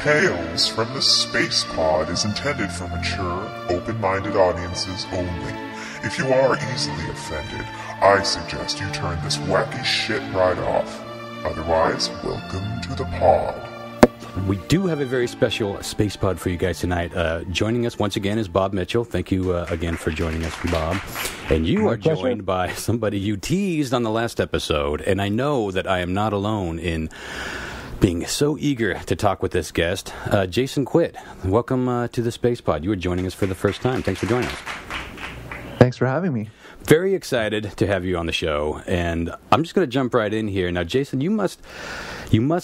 Tales from the Spacepod is intended for mature, open-minded audiences only. If you are easily offended, I suggest you turn this wacky shit right off. Otherwise, welcome to the pod. We do have a very special Spacepod for you guys tonight. Joining us once again is Bob Mitchell. Thank you again for joining us, Bob. And you are joined by somebody you teased on the last episode, and I know that I am not alone in being so eager to talk with this guest, Jason Quitt. Welcome to the Spacepod. You are joining us for the first time. Thanks for joining us. Thanks for having me. Very excited to have you on the show, and I'm just going to jump right in here. Now, Jason, you must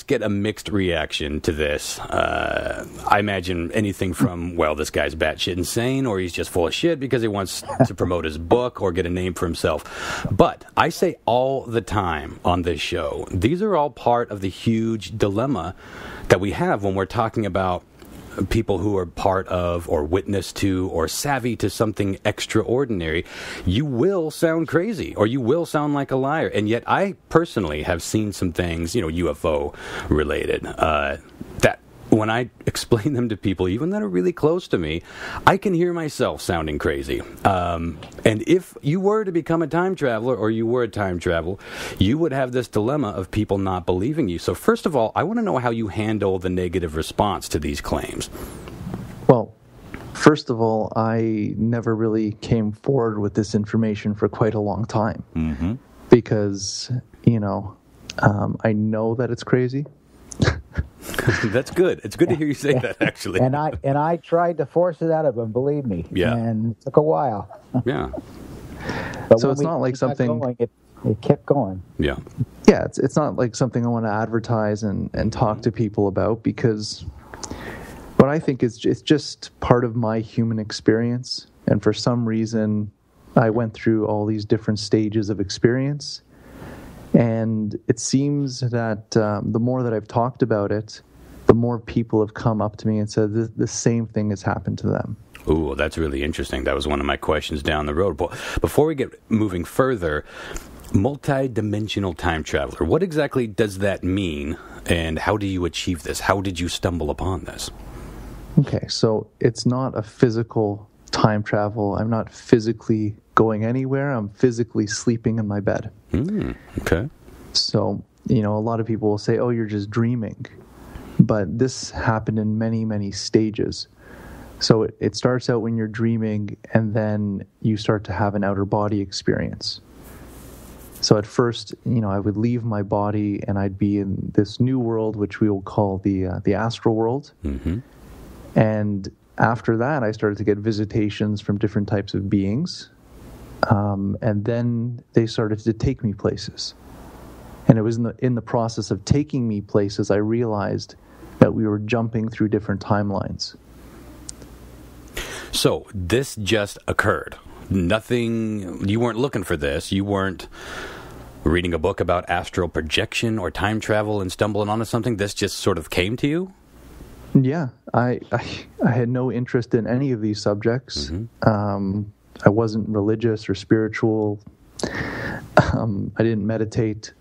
get a mixed reaction to this. I imagine anything from, well, this guy's batshit insane, or he's just full of shit because he wants to promote his book or get a name for himself. But I say all the time on this show, these are all part of the huge dilemma that we have when we're talking about people who are part of or witness to or savvy to something extraordinary. You will sound crazy or you will sound like a liar. And yet I personally have seen some things, UFO related, that when I explain them to people, even that are really close to me, I can hear myself sounding crazy. And if you were to become a time traveler or you were a time traveler, you would have this dilemma of people not believing you. So first of all, I want to know how you handle the negative response to these claims. Well, first of all, I never really came forward with this information for quite a long time. Mm-hmm. Because, I know that it's crazy. That's good. It's good to hear you say that, actually. And I tried to force it out of him, believe me. Yeah. And it took a while. Yeah. But so it's not like something... Going, it kept going. Yeah. Yeah, it's not like something I want to advertise and talk to people about, because what I think is it's just part of my human experience. And for some reason, I went through all these different stages of experience. And it seems that the more that I've talked about it, the more people have come up to me and said the same thing has happened to them. Ooh, that's really interesting. That was one of my questions down the road. But before we get moving further, multi-dimensional time traveler, what exactly does that mean, and how do you achieve this? How did you stumble upon this? Okay, so it's not a physical time travel. I'm not physically going anywhere. I'm physically sleeping in my bed. Okay. So, a lot of people will say, oh, you're just dreaming. But this happened in many, many stages. So it starts out when you're dreaming, and then you start to have an outer body experience. So at first, I would leave my body, and I'd be in this new world, which we will call the astral world. Mm-hmm. And after that, I started to get visitations from different types of beings. And then they started to take me places. And it was in the process of taking me places, I realized that we were jumping through different timelines. So this just occurred. Nothing, you weren't looking for this. You weren't reading a book about astral projection or time travel and stumbling onto something. This just sort of came to you? Yeah, I had no interest in any of these subjects. Mm-hmm. I wasn't religious or spiritual. I didn't meditate.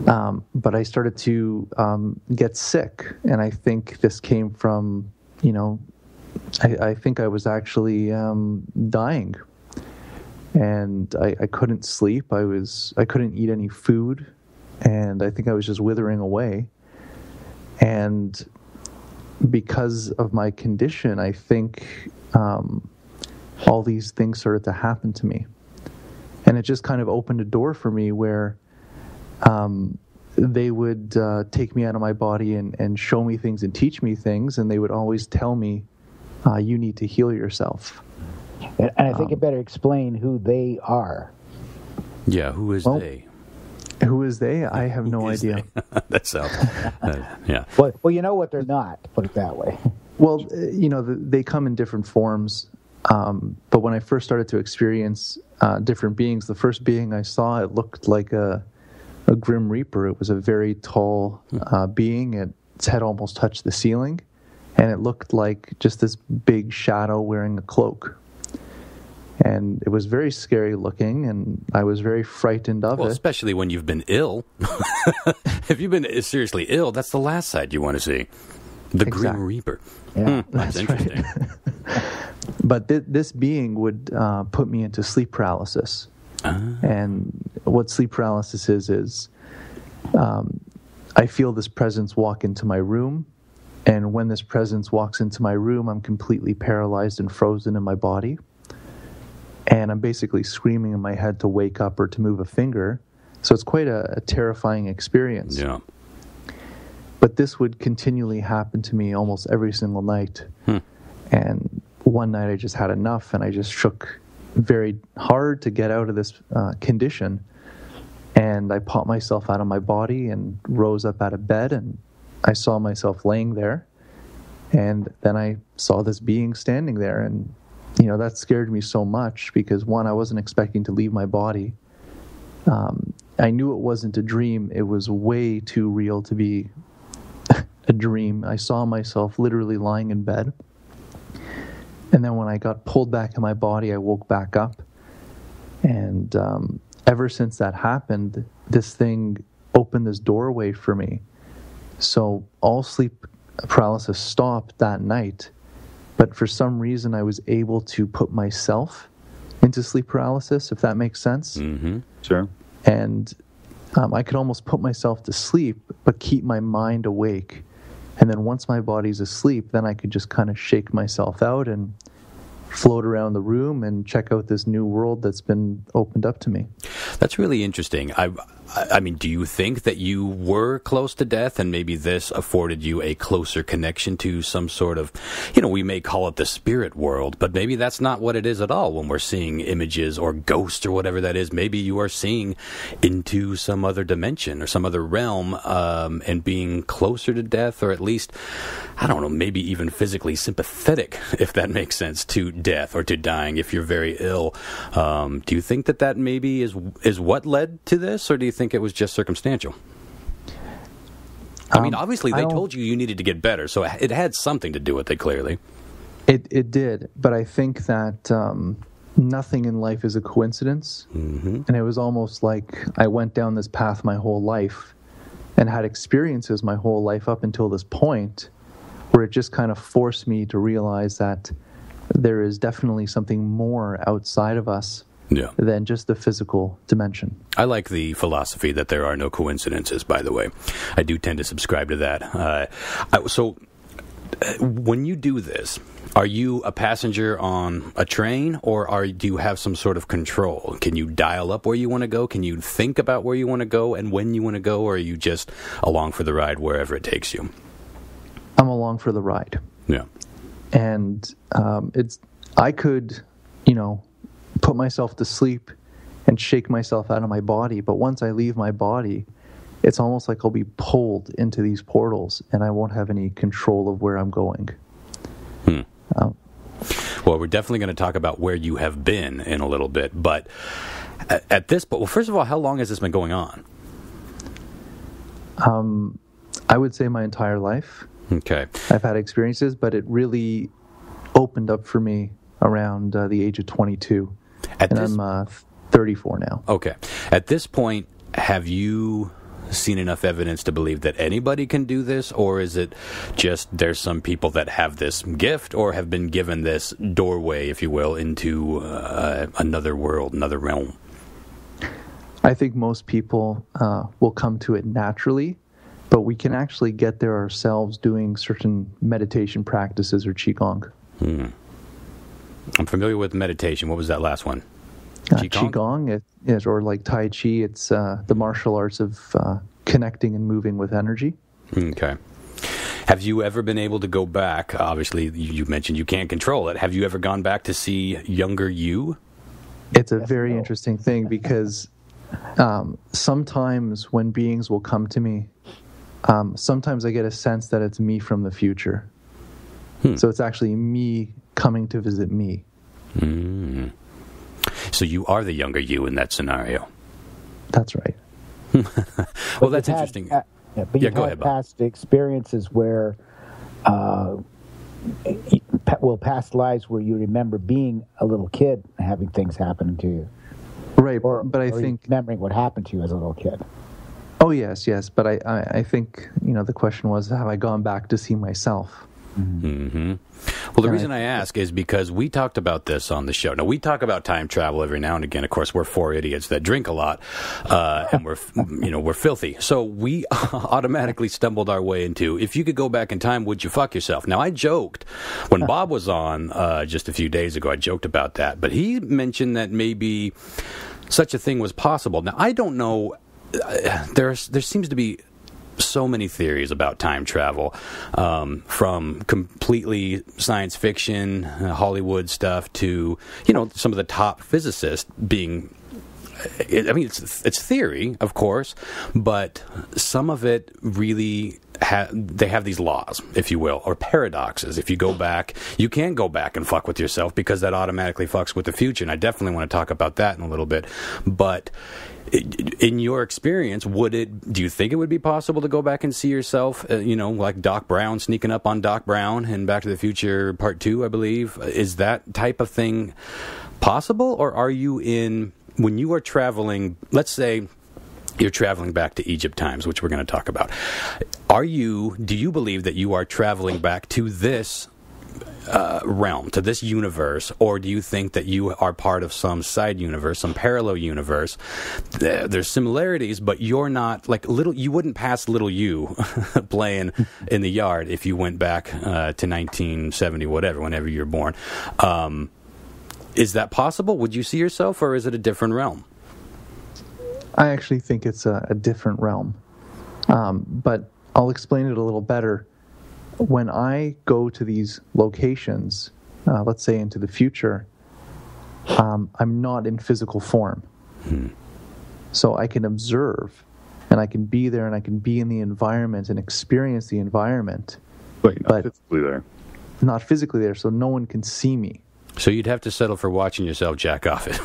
But I started to get sick. And I think this came from, I think I was actually dying. And I couldn't sleep. I couldn't eat any food. And I think I was just withering away. And because of my condition, I think all these things started to happen to me. And it just kind of opened a door for me where they would take me out of my body and show me things and teach me things, and they would always tell me, you need to heal yourself. And I think you better explain who they are. Yeah, who is they? Who is they? I have no idea. That sounds... yeah. Well, you know what they're not, put it that way. Well, they come in different forms. But when I first started to experience different beings, the first being I saw, it looked like a Grim Reaper. It was a very tall being. Its head almost touched the ceiling. And it looked like just this big shadow wearing a cloak. And it was very scary looking, and I was very frightened of it. Well, especially when you've been ill. If you've been seriously ill, that's the last sight you want to see. The Grim Reaper. Yeah. That's interesting. Right. But this being would put me into sleep paralysis. And what sleep paralysis is I feel this presence walk into my room, and when this presence walks into my room, I'm completely paralyzed and frozen in my body. And I'm basically screaming in my head to wake up or to move a finger. So it's quite a terrifying experience. Yeah. But this would continually happen to me almost every single night. And one night I just had enough, and I just shook very hard to get out of this condition. And I popped myself out of my body and rose up out of bed, and I saw myself laying there. And then I saw this being standing there, and that scared me so much because, one, I wasn't expecting to leave my body. I knew it wasn't a dream. It was way too real to be a dream. I saw myself literally lying in bed. And then when I got pulled back in my body, I woke back up. And ever since that happened, this thing opened this doorway for me. So all sleep paralysis stopped that night. But for some reason, I was able to put myself into sleep paralysis, if that makes sense. Mm-hmm. Sure. And I could almost put myself to sleep, but keep my mind awake. And then once my body's asleep, then I could just kind of shake myself out and float around the room and check out this new world that's been opened up to me. That's really interesting. I mean, do you think that you were close to death and maybe this afforded you a closer connection to some sort of, we may call it the spirit world, but maybe that's not what it is at all when we're seeing images or ghosts or whatever that is. Maybe you are seeing into some other dimension or some other realm and being closer to death, or at least, I don't know, maybe even physically sympathetic, if that makes sense, to death or to dying if you're very ill. Do you think that maybe is what led to this, or do you think it was just circumstantial? I mean, obviously they told you needed to get better, so it had something to do with it, clearly. It did, but I think that nothing in life is a coincidence. Mm-hmm. And it was almost like I went down this path my whole life and had experiences my whole life up until this point where it just kind of forced me to realize that there is definitely something more outside of us than just the physical dimension. I like the philosophy that there are no coincidences, by the way. I do tend to subscribe to that. So when you do this, are you a passenger on a train, or do you have some sort of control? Can you dial up where you want to go? Can you think about where you want to go and when you want to go, or are you just along for the ride wherever it takes you? I'm along for the ride. Yeah. And I could, put myself to sleep and shake myself out of my body. But once I leave my body, it's almost like I'll be pulled into these portals and I won't have any control of where I'm going. Well, we're definitely going to talk about where you have been in a little bit. But at this point, well, first of all, how long has this been going on? I would say my entire life. Okay. I've had experiences, but it really opened up for me around the age of 22. I'm 34 now. Okay. At this point, have you seen enough evidence to believe that anybody can do this, or is it just there's some people that have this gift or have been given this doorway, if you will, into another world, another realm? I think most people will come to it naturally, but we can actually get there ourselves doing certain meditation practices or Qigong. I'm familiar with meditation. What was that last one? Qigong, or like Tai Chi. It's the martial arts of connecting and moving with energy. Okay. Have you ever been able to go back? Obviously, you mentioned you can't control it. Have you ever gone back to see younger you? It's a very interesting thing because sometimes when beings will come to me, sometimes I get a sense that it's me from the future. So it's actually me coming to visit me. So you are the younger you in that scenario. That's right. Well, that's interesting. But you've go had ahead, Bob. past experiences where, past lives where you remember being a little kid and having things happen to you. Right, Or but I think remembering what happened to you as a little kid. Oh, yes. But I think, the question was, have I gone back to see myself? Mm-hmm. Well, the reason I ask is because we talked about this on the show. Now, we talk about time travel every now and again. Of course, we're four idiots that drink a lot, and we're filthy. So we automatically stumbled our way into, if you could go back in time, would you fuck yourself? Now, I joked when Bob was on just a few days ago. I joked about that, but he mentioned that maybe such a thing was possible. Now, I don't know. There seems to be so many theories about time travel, from completely science fiction, Hollywood stuff, to some of the top physicists being. It's theory, of course, but some of it really they have these laws, if you will, or paradoxes. If you go back, you can go back and fuck with yourself because that automatically fucks with the future. And I definitely want to talk about that in a little bit. But in your experience, do you think it would be possible to go back and see yourself, like Doc Brown, sneaking up on Doc Brown in Back to the Future Part 2, I believe? Is that type of thing possible? Or are you when you are traveling, let's say you're traveling back to Egypt times, which we're going to talk about. Do you believe that you are traveling back to this realm, to this universe, or do you think that you are part of some side universe, some parallel universe? There's similarities, but you're not you wouldn't pass little you playing in the yard if you went back to 1970, whenever you were born. Is that possible? Would you see yourself, or is it a different realm? I actually think it's a different realm, but I'll explain it a little better. When I go to these locations, let's say into the future, I'm not in physical form. So I can observe, and I can be there, and I can be in the environment and experience the environment. But you're not physically there. Not physically there, so no one can see me. So you'd have to settle for watching yourself jack off it.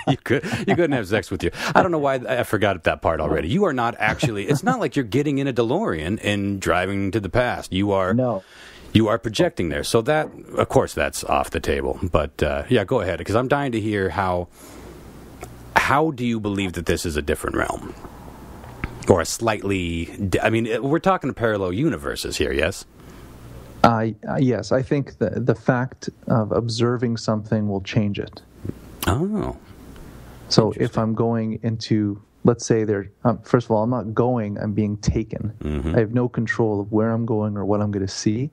You couldn't have sex with you. I don't know why I forgot that part already. You are not actually. It's not like you're getting in a DeLorean and driving to the past. You are projecting there. So that, of course, that's off the table. But yeah, go ahead, because I'm dying to hear how do you believe that this is a different realm, or a slightly? We're talking parallel universes here, yes. Yes, I think the fact of observing something will change it. Oh. So if I'm going into, let's say first of all, I'm not going, I'm being taken. Mm-hmm. I have no control of where I'm going or what I'm going to see.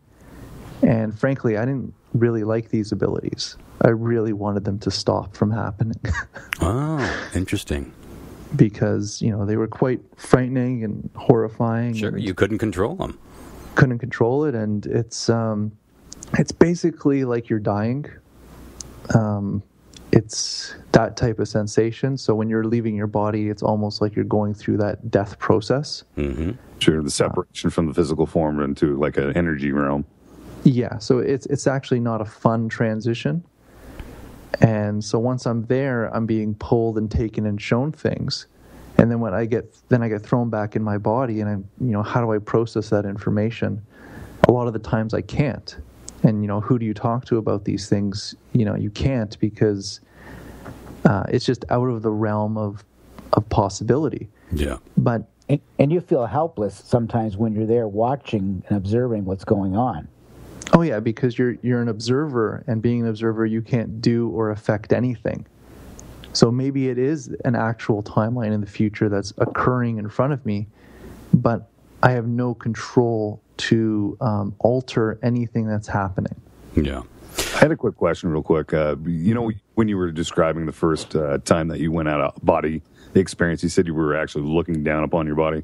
And frankly, I didn't really like these abilities. I really wanted them to stop from happening. Oh, interesting. Because, they were quite frightening and horrifying. Sure, you couldn't control them. Couldn't control it, and it's basically like you're dying. It's that type of sensation. So when you're leaving your body, it's almost like you're going through that death process. Mm-hmm. Sure, the separation from the physical form into like an energy realm. Yeah, so it's actually not a fun transition. And so once I'm there, I'm being pulled and taken and shown things. And then when I get thrown back in my body, and how do I process that information? A lot of the times I can't. And who do you talk to about these things? You can't, because it's just out of the realm of possibility. Yeah. But and you feel helpless sometimes when you're there watching and observing what's going on. Oh yeah, because you're an observer, and being an observer, you can't do or affect anything. So maybe it is an actual timeline in the future that's occurring in front of me, but I have no control to alter anything that's happening. Yeah. I had a quick question real quick. When you were describing the first time that you went out of body experience, you said you were actually looking down upon your body.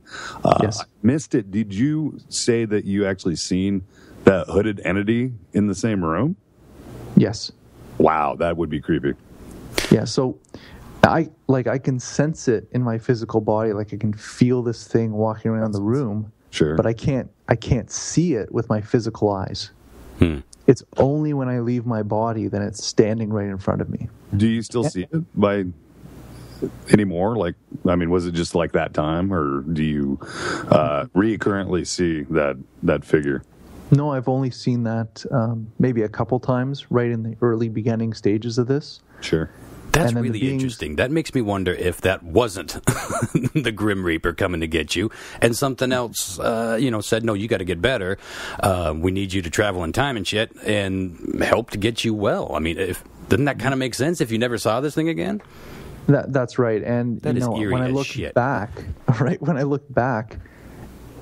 Yes. I missed it. Did you say that you actually seen that hooded entity in the same room? Yes. Wow, that would be creepy. Yeah, so I can sense it in my physical body, like I can feel this thing walking around the room. Sure. But I can't see it with my physical eyes. It's only when I leave my body that it's standing right in front of me. Do you still see it anymore? Was it just like that time, or do you recurrently see that figure? No, I've only seen that maybe a couple times right in the early beginning stages of this. Sure. That's really interesting. That makes me wonder if that wasn't the Grim Reaper coming to get you, and something else, said, no, you got to get better. We need you to travel in time and shit, and help to get you well. I mean, doesn't that kind of make sense if you never saw this thing again? That's right. And that is eerie when I as look shit. back,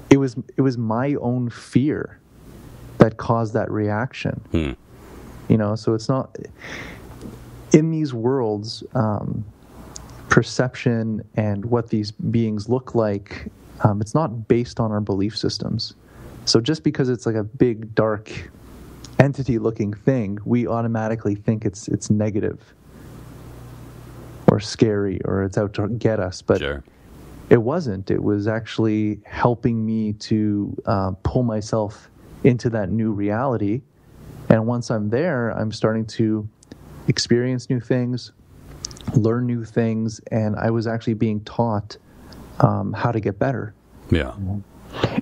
it was my own fear that caused that reaction. So it's not in these worlds, perception and what these beings look like, it's not based on our belief systems. So just because it's like a big dark entity looking thing, we automatically think it's negative or scary or it's out to get us. But sure. It wasn't. It was actually helping me to pull myself into that new reality. And once I'm there, I'm starting to experience new things, learn new things, and I was actually being taught how to get better. Yeah.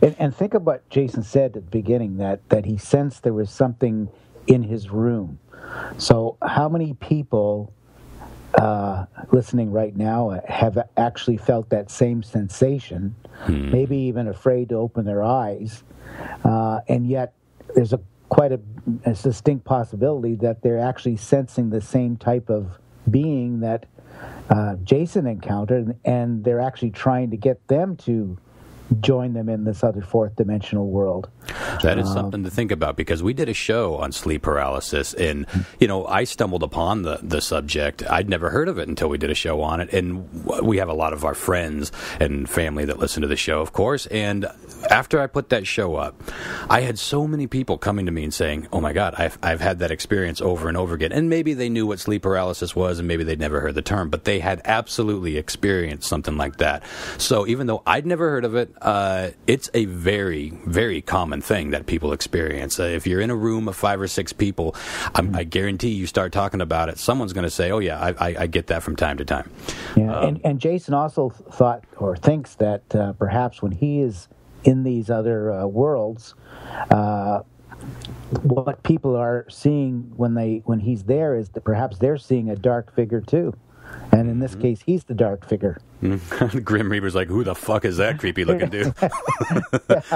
And think of what Jason said at the beginning, that he sensed there was something in his room. So how many people listening right now have actually felt that same sensation, maybe even afraid to open their eyes, and yet there's quite a distinct possibility that they're actually sensing the same type of being that Jason encountered, and they're actually trying to get them to join them in this other fourth dimensional world. That is something to think about, because we did a show on sleep paralysis, and I stumbled upon the subject. I'd never heard of it until we did a show on it, and we have a lot of our friends and family that listen to the show, of course, and after I put that show up, I had so many people coming to me and saying, oh my God, I've had that experience over and over again. And maybe they knew what sleep paralysis was, and maybe they'd never heard the term, but they had absolutely experienced something like that. So even though I'd never heard of it, it's a very, very common thing that people experience. If you're in a room of 5 or 6 people, I guarantee you start talking about it, someone's going to say, oh yeah, I get that from time to time. Yeah, and Jason also thought or thinks that perhaps when he is in these other worlds, what people are seeing when he's there is that perhaps they're seeing a dark figure too. And in this case, he's the dark figure. The Grim Reaper's like, who the fuck is that creepy looking dude?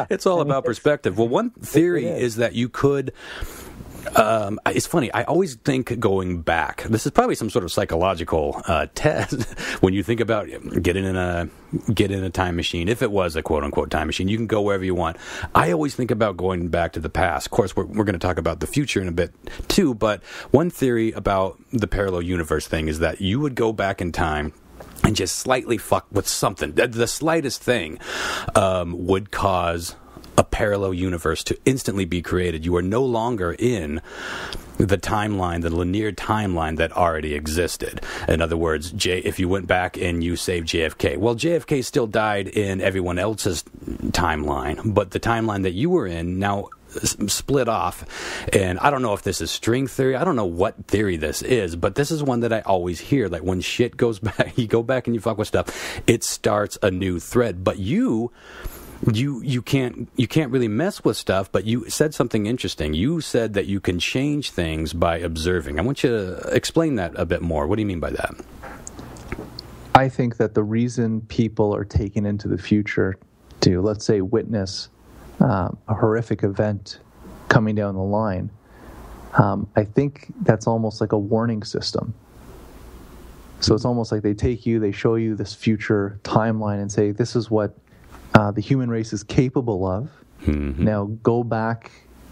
It's all about perspective. Well, one theory is that you could... it's funny, I always think going back, this is probably some sort of psychological test, when you think about getting in a time machine. If it was a quote-unquote time machine, you can go wherever you want. I always think about going back to the past. Of course, we're going to talk about the future in a bit too, but one theory about the parallel universe thing is that you would go back in time and just slightly fuck with something. The slightest thing would cause a parallel universe to instantly be created. You are no longer in the timeline, the linear timeline that already existed. In other words, if you went back and you saved JFK, well, JFK still died in everyone else's timeline, but the timeline that you were in now split off. And I don't know if this is string theory. I don't know what theory this is, but this is one that I always hear. Like when shit goes back, you go back and you fuck with stuff, it starts a new thread. But you can't really mess with stuff, but you said something interesting. You said that you can change things by observing. I want you to explain that a bit more. What do you mean by that? I think that the reason people are taken into the future to, let's say, witness a horrific event coming down the line, I think that's almost like a warning system. So it's almost like they take you, they show you this future timeline and say, this is what the human race is capable of. Mm-hmm. Now go back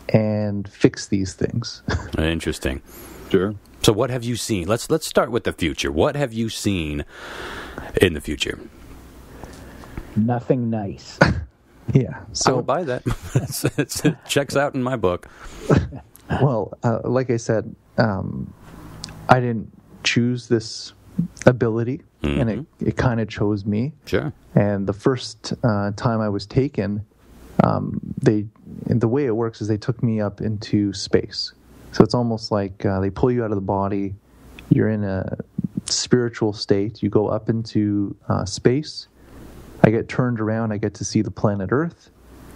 and fix these things. Interesting. Sure. So what have you seen? Let's start with the future. What have you seen in the future? Nothing nice. Yeah. So I would buy that. It checks out in my book. Well, like I said, I didn't choose this ability, and it kind of chose me. Sure. And the first time I was taken, the way it works is they took me up into space. So it's almost like they pull you out of the body. You're in a spiritual state. You go up into space. I get turned around. I get to see the planet Earth.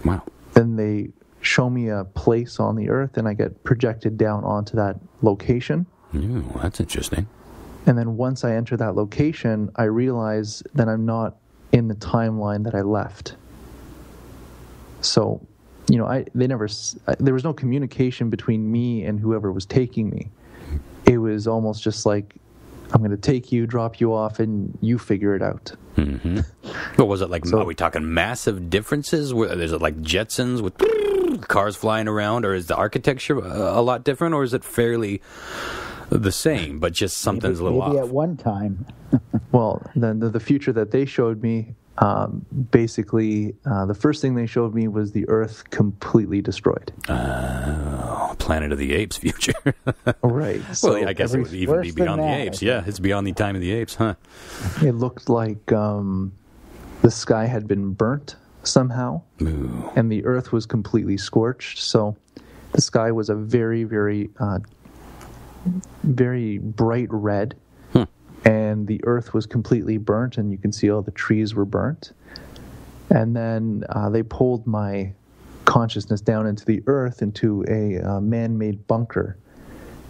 Wow. Then they show me a place on the Earth, and I get projected down onto that location. Ooh, that's interesting. And then once I enter that location, I realize that I'm not in the timeline that I left. So, there was no communication between me and whoever was taking me. It was almost just like, I'm going to take you, drop you off, and you figure it out. Mm-hmm. But was it like, are we talking massive differences? Is it like Jetsons with cars flying around, or is the architecture a lot different, or is it fairly the same, but just something's a little off? Maybe at one time. Well, then the future that they showed me, basically, the first thing they showed me was the Earth completely destroyed. Planet of the Apes future. Right. So, well, I guess it would even be beyond the apes. Yeah, it's beyond the time of the apes, huh? It looked like the sky had been burnt somehow, and the Earth was completely scorched. So the sky was a very, very, very bright red. And the Earth was completely burnt, and you can see all the trees were burnt. And then they pulled my consciousness down into the Earth, into a man-made bunker.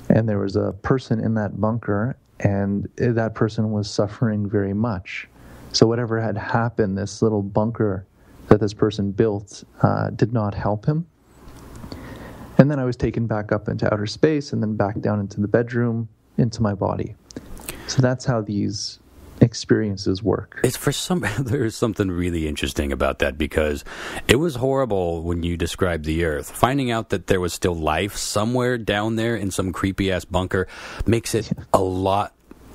And there was a person in that bunker, and that person was suffering very much. So whatever had happened, this little bunker that this person built did not help him. And then I was taken back up into outer space, and then back down into the bedroom, into my body. So that's how these experiences work. There's something really interesting about that, because it was horrible when you described the Earth. Finding out that there was still life somewhere down there in some creepy-ass bunker makes it a lot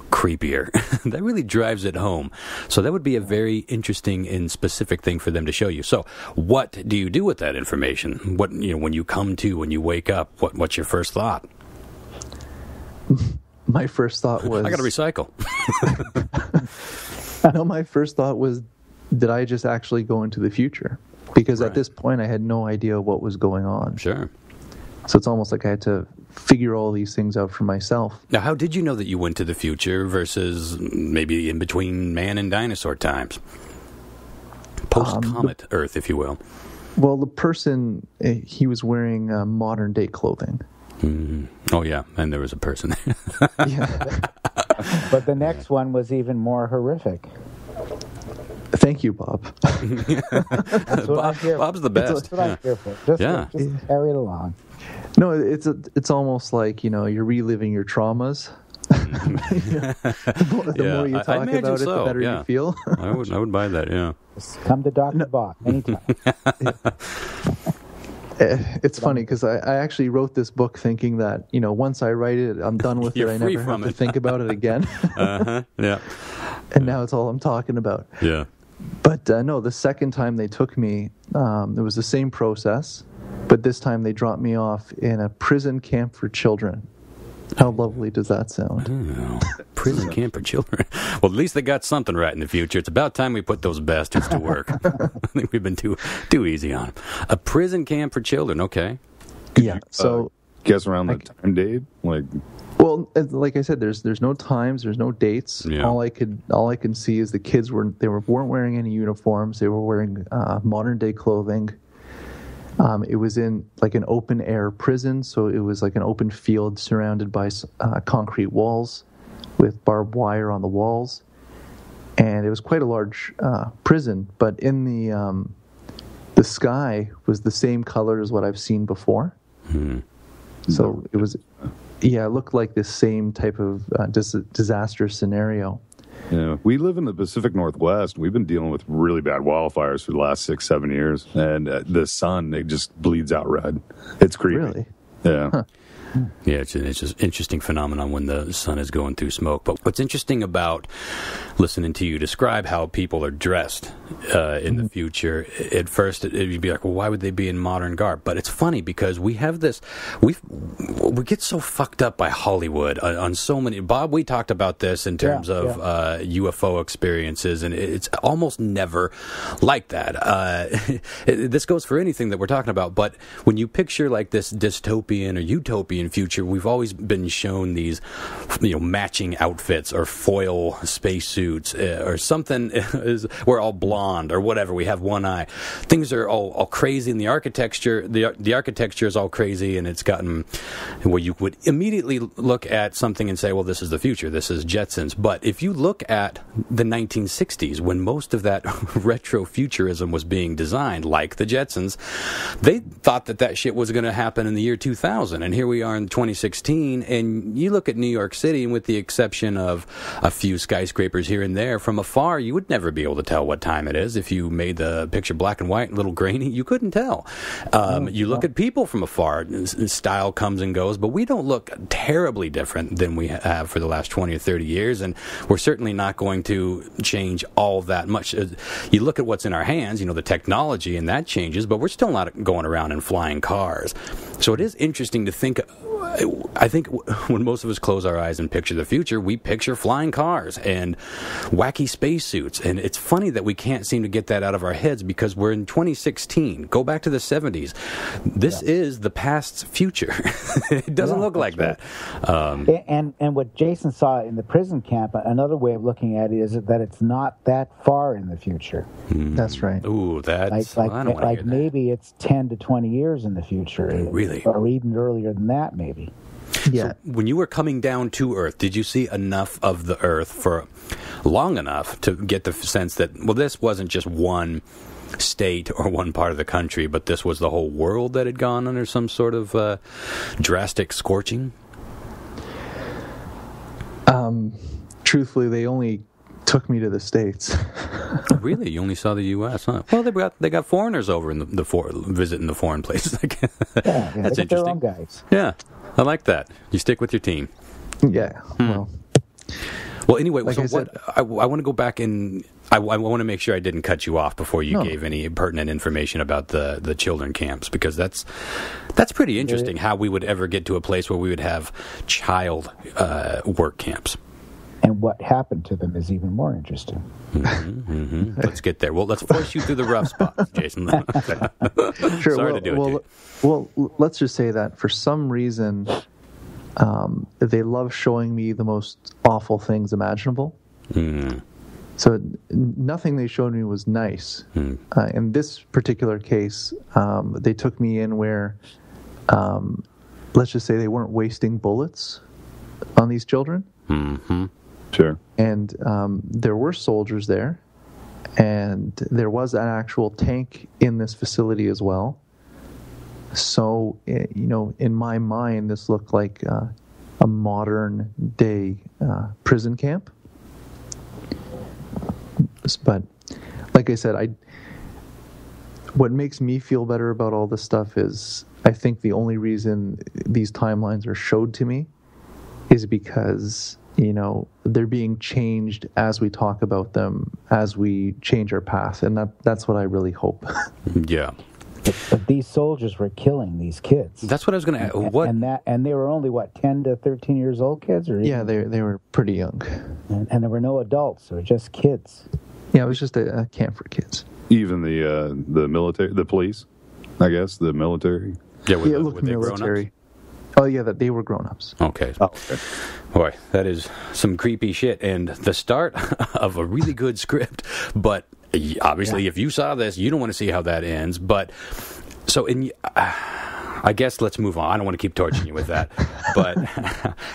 creepier. That really drives it home. So that would be a very interesting and specific thing for them to show you. So what do you do with that information? When you wake up, what's your first thought? My first thought was, I got to recycle. No, my first thought was, did I just actually go into the future? Because at this point, I had no idea what was going on. Sure. So it's almost like I had to figure all these things out for myself. Now, how did you know that you went to the future versus maybe in between man and dinosaur times? Post-comet Earth, if you will. Well, the person, he was wearing modern-day clothing. Oh, yeah, and there was a person there. Yeah. But the next one was even more horrific. Thank you, Bob. That's what I'm here for. Bob's the best. That's what I'm here for. Just carry it along. No, it's almost like, you're reliving your traumas. The more you talk about it, the better you feel. I would buy that, yeah. Just come to Dr. Bob anytime. It's funny because I actually wrote this book thinking that, once I write it, I'm done with it. I never have to think about it again. Yeah. And now it's all I'm talking about. Yeah. But no, the second time they took me, it was the same process, but this time they dropped me off in a prison camp for children. How lovely does that sound? Oh, prison camp for children. Well, at least they got something right in the future. It's about time we put those bastards to work. I think we've been too easy on them. A prison camp for children, okay. Yeah, so... guess around the time date? Well, like I said, there's no times, there's no dates. Yeah. All I can see is the kids weren't wearing any uniforms. They were wearing modern day clothing. It was in like an open air prison, so it was like an open field surrounded by concrete walls with barbed wire on the walls, and it was quite a large prison. But in the sky was the same color as what I've seen before. So it was. Yeah, it looked like this same type of disaster scenario. Yeah, we live in the Pacific Northwest. We've been dealing with really bad wildfires for the last 6-7 years, and the sun, it just bleeds out red. It's creepy. Really? Yeah. Huh. Yeah, it's just interesting phenomenon when the sun is going through smoke. But what's interesting about listening to you describe how people are dressed in the future, at first you'd be like, well, why would they be in modern garb? But it's funny because we have this, we get so fucked up by Hollywood on so many. Bob, we talked about this in terms of UFO experiences, and it's almost never like that. This goes for anything that we're talking about. But when you picture like this dystopian or utopian dystopian future, we've always been shown these, matching outfits or foil spacesuits or something. We're all blonde or whatever. We have one eye. Things are all crazy, and the architecture, the architecture is all crazy, and it's gotten where you would immediately look at something and say, well, this is the future. This is Jetsons. But if you look at the 1960s, when most of that retro futurism was being designed, like the Jetsons, they thought that shit was going to happen in the year 2000. And here we are in 2016, and you look at New York City, and with the exception of a few skyscrapers here and there, from afar, you would never be able to tell what time it is. If you made the picture black and white, a little grainy, you couldn't tell. You look at people from afar, style comes and goes, but we don't look terribly different than we have for the last 20 or 30 years, and we're certainly not going to change all that much. You look at what's in our hands, the technology, and that changes, but we're still not going around in flying cars. So it is interesting to think. I think when most of us close our eyes and picture the future, we picture flying cars and wacky spacesuits. And it's funny that we can't seem to get that out of our heads because we're in 2016. Go back to the 70s. This is the past's future. It doesn't look like that. And what Jason saw in the prison camp, another way of looking at it is that it's not that far in the future. That's right. Ooh, that's... I don't want to hear that. Maybe it's 10 to 20 years in the future. Really? Or even earlier than that, maybe. Yeah. So when you were coming down to Earth, did you see enough of the Earth for long enough to get the sense that, well, this wasn't just one state or one part of the country, but this was the whole world that had gone under some sort of drastic scorching? Truthfully, they only took me to the States. Really? You only saw the U.S., huh? Well, they got foreigners over in visiting the foreign places. That's interesting. Their own guys. Yeah, I like that. You stick with your team. Yeah. Well, anyway, like I want to go back and I want to make sure I didn't cut you off before you gave any pertinent information about the children camps, because that's pretty interesting how we would ever get to a place where we would have child work camps. And what happened to them is even more interesting. Let's get there. Well, let's force you through the rough spots, Jason. Sure. Sorry to do it to you. Well, let's just say that for some reason, they love showing me the most awful things imaginable. So nothing they showed me was nice. In this particular case, they took me in where, let's just say they weren't wasting bullets on these children. Sure. And there were soldiers there, and there was an actual tank in this facility as well. So, in my mind, this looked like a modern day prison camp. But, like I said, what makes me feel better about all this stuff is I think the only reason these timelines are showed to me is because they're being changed as we talk about them, as we change our path, and that's what I really hope. Yeah. But these soldiers were killing these kids. That's what I was going to ask. What? And they were only 10 to 13 years old kids, or yeah, they were pretty young. And there were no adults; they were just kids. Yeah, it was just a camp for kids. Even the military, the police, I guess, the military. Yeah, it looked military. Oh, yeah, that they were grown-ups. Okay. Boy, that is some creepy shit, and the start of a really good script. But obviously, if you saw this, you don't want to see how that ends. But so, I guess let's move on. I don't want to keep torturing you with that. But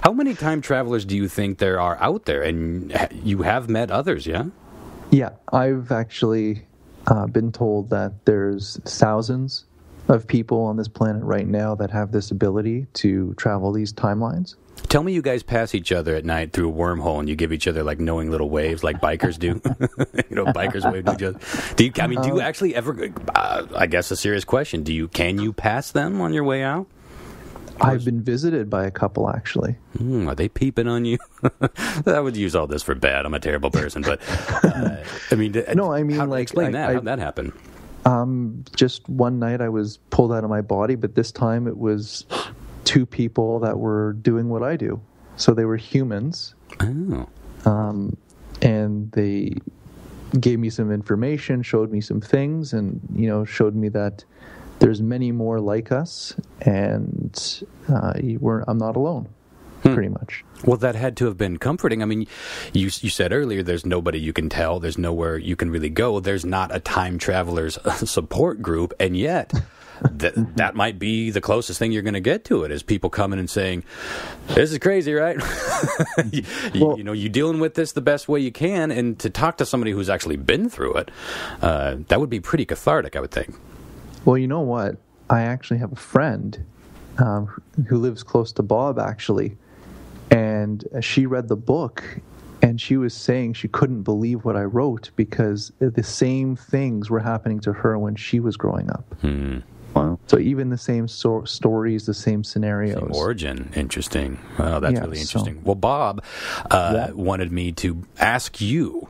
how many time travelers do you think there are out there? And you have met others, yeah? Yeah, I've actually been told that there's thousands of people on this planet right now that have this ability to travel these timelines. Tell me you guys pass each other at night through a wormhole and you give each other like knowing little waves like bikers do. Bikers wave to each other. Do you actually ever, I guess a serious question, can you pass them on your way out? I've been visited by a couple, actually. Are they peeping on you? I would use all this for bad. I'm a terrible person, but explain that. How'd that happen? Just one night I was pulled out of my body, but this time it was two people that were doing what I do. So they were humans. Oh. And they gave me some information, showed me some things, and, showed me that there's many more like us, and I'm not alone, pretty much. Well, that had to have been comforting. I mean, you said earlier there's nobody you can tell, there's nowhere you can really go, there's not a time traveler's support group, and yet that might be the closest thing you're going to get to it, is people coming and saying, this is crazy, right? You're dealing with this the best way you can, and to talk to somebody who's actually been through it, that would be pretty cathartic, I would think. Well, you know what? I actually have a friend who lives close to Bob, actually, and she read the book, and she was saying she couldn't believe what I wrote because the same things were happening to her when she was growing up. Wow. So even the same stories, the same scenarios. Same origin. Interesting. Wow, that's really interesting. Well, Bob wanted me to ask you,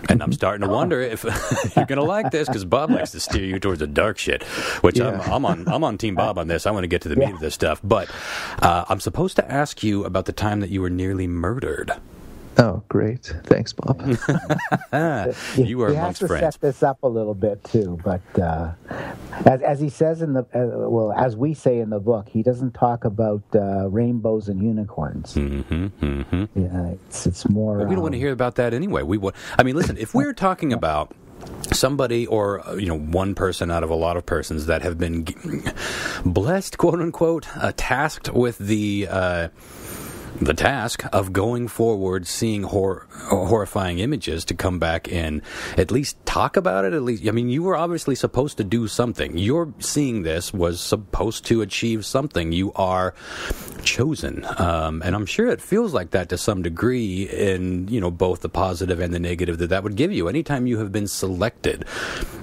and I'm starting to wonder if you're going to like this, because Bob likes to steer you towards the dark shit, which I'm on Team Bob on this. I want to get to the meat of this stuff. But I'm supposed to ask you about the time that you were nearly murdered. Oh, great. Thanks, Bob. You were we amongst have to friends. set this up a little bit, too. But as he says as we say in the book, he doesn't talk about rainbows and unicorns. Yeah, it's more... Well, we don't want to hear about that anyway. Listen, if we're talking about somebody or one person out of a lot of persons that have been blessed, quote unquote, tasked with the task of going forward, seeing horrifying images, to come back and at least talk about it. At least, I mean, you were obviously supposed to do something. Your seeing this was supposed to achieve something. You are chosen, and I'm sure it feels like that to some degree in both the positive and the negative that would give you. Anytime you have been selected,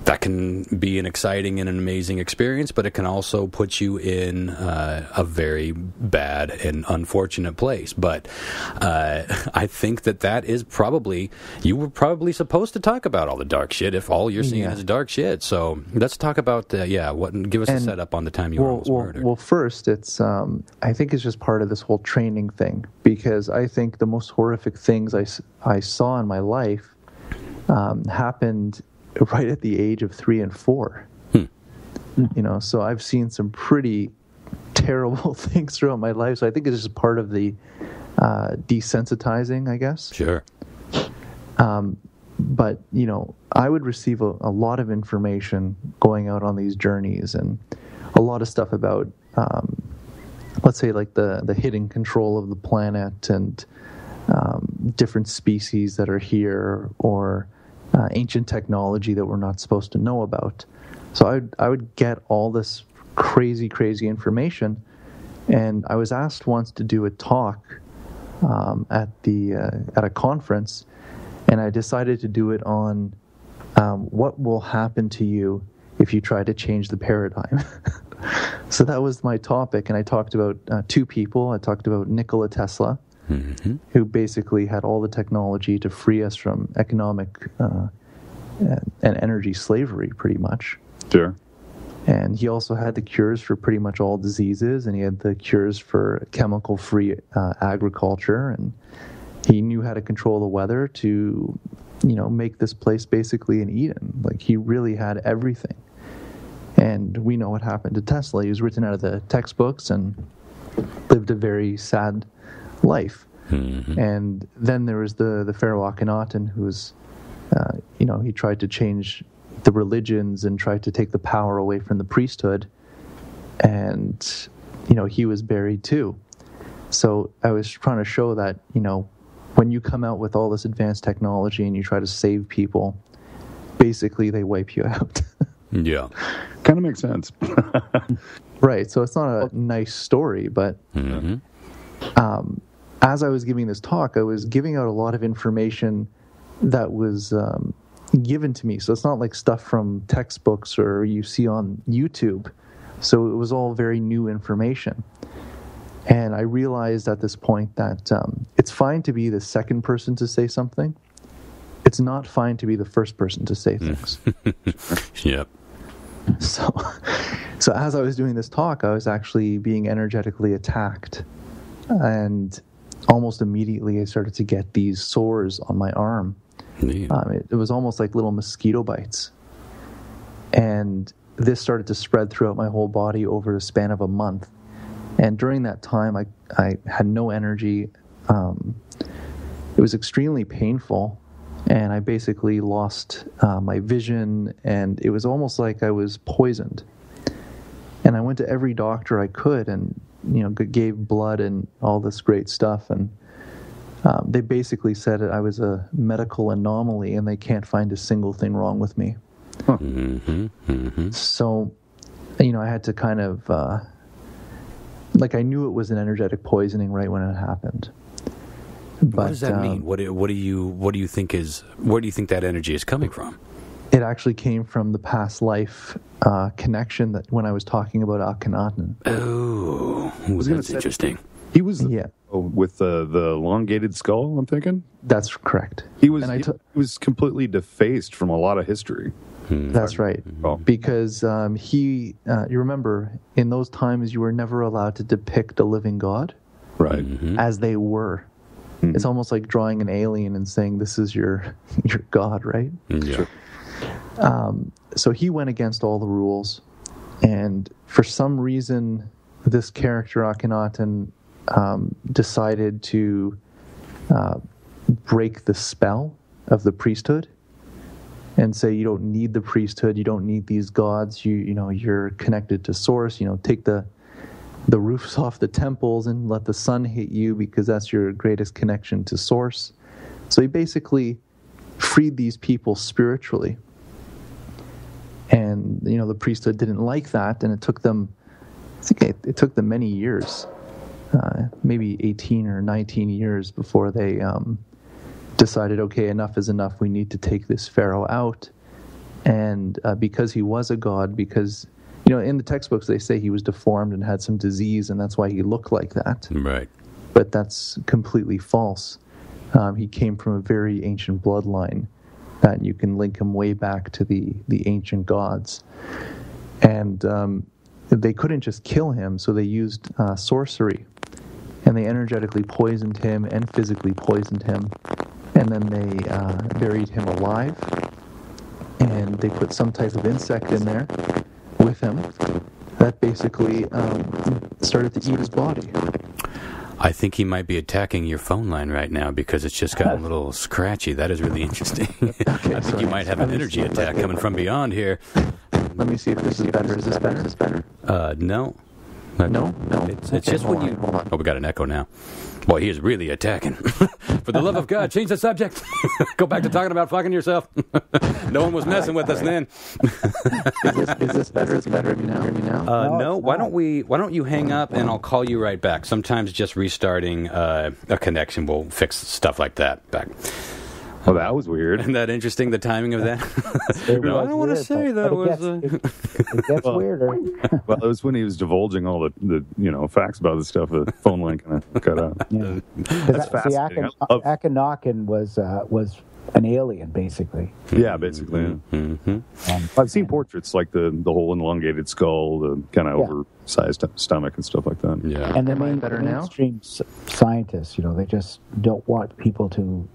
that can be an exciting and an amazing experience, but it can also put you in a very bad and unfortunate place. But I think that is probably, you were probably supposed to talk about all the dark shit if all you're seeing is dark shit. So let's talk about give us a setup on the time you were almost murdered. Well, first, it's I think it's just part of this whole training thing, because I think the most horrific things I saw in my life happened right at the age of 3 and 4. So I've seen some pretty terrible things throughout my life. So I think it's just part of the desensitizing, I guess. Sure. But I would receive a lot of information going out on these journeys, and a lot of stuff about let's say like the hidden control of the planet, and different species that are here, or ancient technology that we're not supposed to know about. So I would get all this crazy information, and I was asked once to do a talk at a conference, and I decided to do it on what will happen to you if you try to change the paradigm. So that was my topic, and I talked about 2 people. I talked about Nikola Tesla, who basically had all the technology to free us from economic and energy slavery, pretty much. Sure. And he also had the cures for pretty much all diseases, and he had the cures for chemical-free agriculture, and he knew how to control the weather to, make this place basically an Eden. Like, he really had everything. And we know what happened to Tesla. He was written out of the textbooks and lived a very sad life. And then there was the Pharaoh Akhenaten, who was, he tried to change the religions and tried to take the power away from the priesthood, and he was buried too. So I was trying to show that when you come out with all this advanced technology and you try to save people, basically they wipe you out. Yeah, kind of makes sense. Right. So it's not a nice story, but as I was giving this talk, I was giving out a lot of information that was given to me. So it's not like stuff from textbooks or you see on YouTube. So it was all very new information. And I realized at this point that it's fine to be the second person to say something. It's not fine to be the first person to say things. Yep. So as I was doing this talk, I was actually being energetically attacked. And almost immediately I started to get these sores on my arm. It was almost like little mosquito bites. And this started to spread throughout my whole body over the span of a month. And during that time, I had no energy. It was extremely painful, and I basically lost my vision, and it was almost like I was poisoned. And I went to every doctor I could, and gave blood and all this great stuff, and they basically said I was a medical anomaly, and they can't find a single thing wrong with me. Huh. So, I had to kind of, I knew it was an energetic poisoning right when it happened. But, what does that mean? What do you think where do you think that energy is coming from? It actually came from the past life connection that when I was talking about Akhenaten. Oh, that's interesting. He was with the elongated skull, I'm thinking? That's correct. He was completely defaced from a lot of history. That's right. Oh. Because you remember, in those times you were never allowed to depict a living God Right. as they were. It's almost like drawing an alien and saying, this is your God, right? Yeah. So he went against all the rules, and for some reason, this character Akhenaten decided to break the spell of the priesthood and say, you don't need the priesthood, you don't need these gods, you're connected to source, take the roofs off the temples and let the sun hit you because that's your greatest connection to source. So he basically freed these people spiritually. And, the priesthood didn't like that, and it took them, it took them many years, maybe 18 or 19 years before they decided, okay, enough is enough, we need to take this pharaoh out. And because he was a god, because, in the textbooks they say he was deformed and had some disease, and that's why he looked like that. Right. But that's completely false. He came from a very ancient bloodline that you can link him way back to the ancient gods. And they couldn't just kill him, so they used sorcery. And they energetically poisoned him and physically poisoned him. And then they buried him alive. And they put some type of insect in there with him that basically started to eat his body. I think he might be attacking your phone line right now because it's just got a little scratchy. That is really interesting. I think you might have an energy attack coming from beyond here. Let me see if this is better. Is this better? No. No? It's just when you... Oh, we got an echo now. Boy, he is really attacking. For the love of God, change the subject. Go back to talking about fucking yourself. No one was messing with us then. Is this better? Is it better? Can you hear me now? No. Why don't you hang up and I'll call you right back. Sometimes just restarting a connection will fix stuff like that back. Oh, that was weird. Isn't that interesting, the timing of that? No, I don't want to say that was... It gets weirder. Well, it was when he was divulging all the facts about the stuff. The phone line kind of cut out. Yeah. That's fascinating. Akhenaten was an alien, basically. Yeah, basically. Yeah. Mm-hmm. I've seen portraits like the whole elongated skull, the kind of oversized stomach and stuff like that. Yeah. And the mainstream scientists, they just don't want people to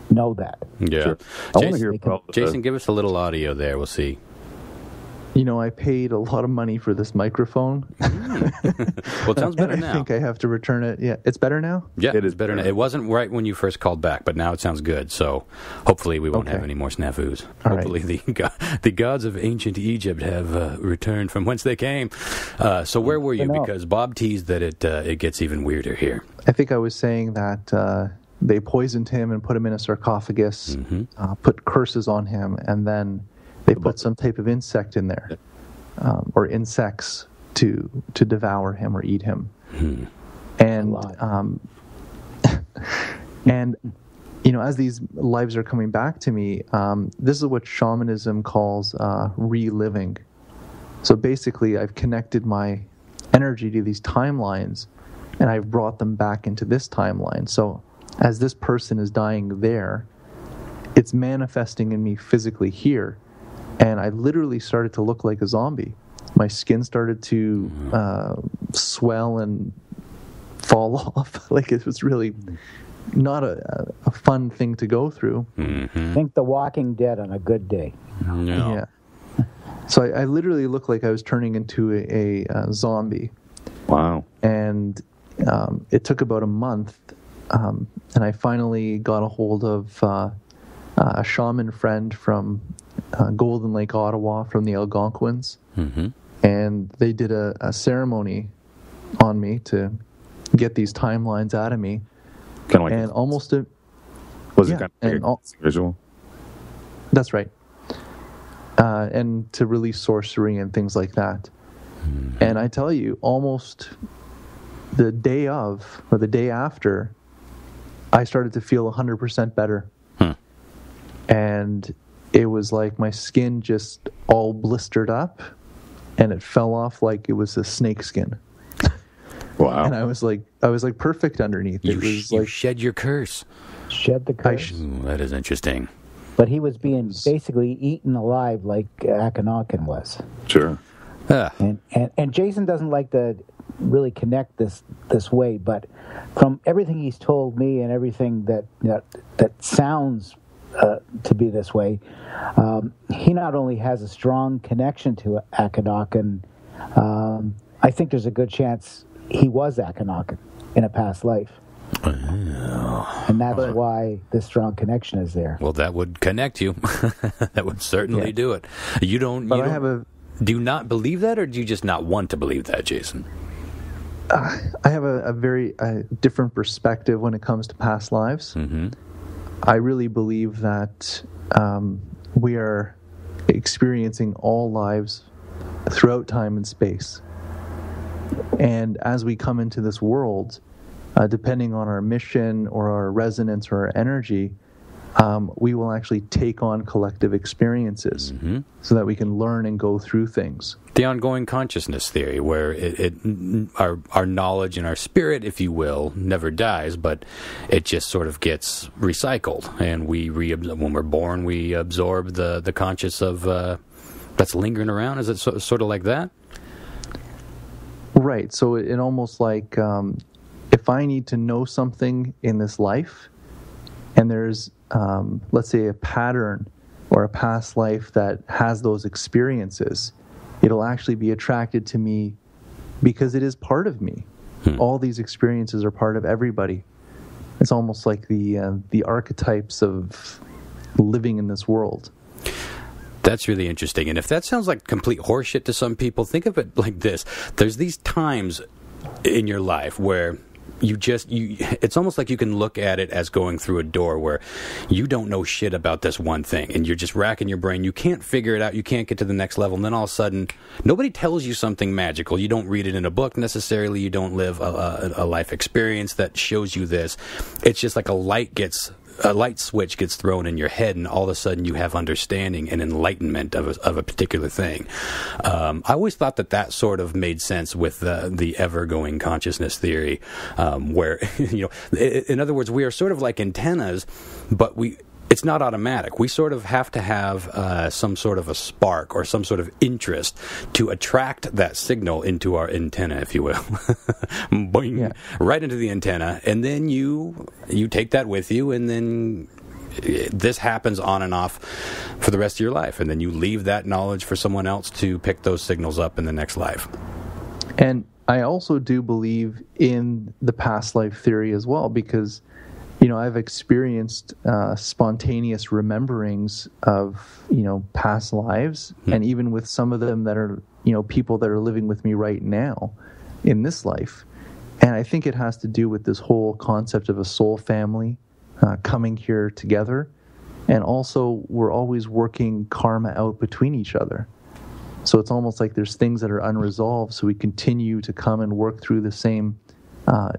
know that. Yeah. Sure. I want to hear about Jason, give us a little audio there. We'll see. I paid a lot of money for this microphone. Well, it sounds better now. I think I have to return it. Yeah, it's better now? Yeah, it is better now. It wasn't right when you first called back, but now it sounds good. So hopefully we won't have any more snafus. All hopefully the gods of ancient Egypt have returned from whence they came. So where were you? Because Bob teased that it gets even weirder here. I think I was saying that they poisoned him and put him in a sarcophagus, put curses on him, and then they put some type of insect in there, or insects to devour him or eat him. And as these lives are coming back to me, this is what shamanism calls reliving. So basically, I've connected my energy to these timelines, and I've brought them back into this timeline. So as this person is dying there, it's manifesting in me physically here. And I literally started to look like a zombie. My skin started to swell and fall off. Like, it was really not a fun thing to go through. Think The Walking Dead on a good day. No. Yeah. So I literally looked like I was turning into a zombie. Wow. And it took about a month, and I finally got a hold of a shaman friend from Golden Lake, Ottawa, from the Algonquins. Mm-hmm. And they did a ceremony on me to get these timelines out of me. Kind of like and almost a... Was yeah, it kind of visual? That's right. And to release sorcery and things like that. Mm-hmm. And I tell you, almost the day of or the day after, I started to feel 100% better. And it was like my skin just all blistered up, and it fell off like it was a snake skin. Wow. And I was like perfect underneath. You, it was you like shed your curse. Shed the curse. Ooh, that is interesting. But he was being basically eaten alive like Akhenaten was. Sure. And Jason doesn't like to really connect this way, but from everything he's told me and everything that sounds to be this way, he not only has a strong connection to Akhenaten, I think there's a good chance he was Akhenaten in a past life. Oh. And that's why this strong connection is there. Well, that would connect you. That would certainly do it. You don't. But you I have a... Do you not believe that, or do you just not want to believe that, Jason? I have a very different perspective when it comes to past lives. Mm-hmm. I really believe that we are experiencing all lives throughout time and space. And as we come into this world, depending on our mission or our resonance or our energy, we will actually take on collective experiences so that we can learn and go through things. The ongoing consciousness theory, where our knowledge and our spirit, if you will, never dies, but it just sort of gets recycled. And when we're born, we absorb the conscious of that's lingering around. Is it sort of like that? Right. So it almost like if I need to know something in this life, and there's, let's say, a pattern or a past life that has those experiences, it'll actually be attracted to me because it is part of me. All these experiences are part of everybody. It's almost like the archetypes of living in this world. That's really interesting. And if that sounds like complete horseshit to some people, think of it like this. There's these times in your life where it's almost like you can look at it as going through a door where you don't know shit about this one thing, and you're just racking your brain. You can't figure it out. You can't get to the next level. And then all of a sudden, nobody tells you something magical. You don't read it in a book necessarily. You don't live a life experience that shows you this. It's just like a light switch gets thrown in your head, and all of a sudden you have understanding and enlightenment of a particular thing. I always thought that sort of made sense with the ever-going consciousness theory, where, in other words, we are sort of like antennas, but it's not automatic. We sort of have to have some sort of a spark or some sort of interest to attract that signal into our antenna, if you will. Boing, yeah. Right into the antenna, and then you take that with you, and then this happens on and off for the rest of your life, and then you leave that knowledge for someone else to pick those signals up in the next life. And I also do believe in the past life theory as well, because I've experienced spontaneous rememberings of, past lives, and even with some of them that are, people that are living with me right now in this life. And I think it has to do with this whole concept of a soul family coming here together. And also, we're always working karma out between each other. So it's almost like there's things that are unresolved, so we continue to come and work through the same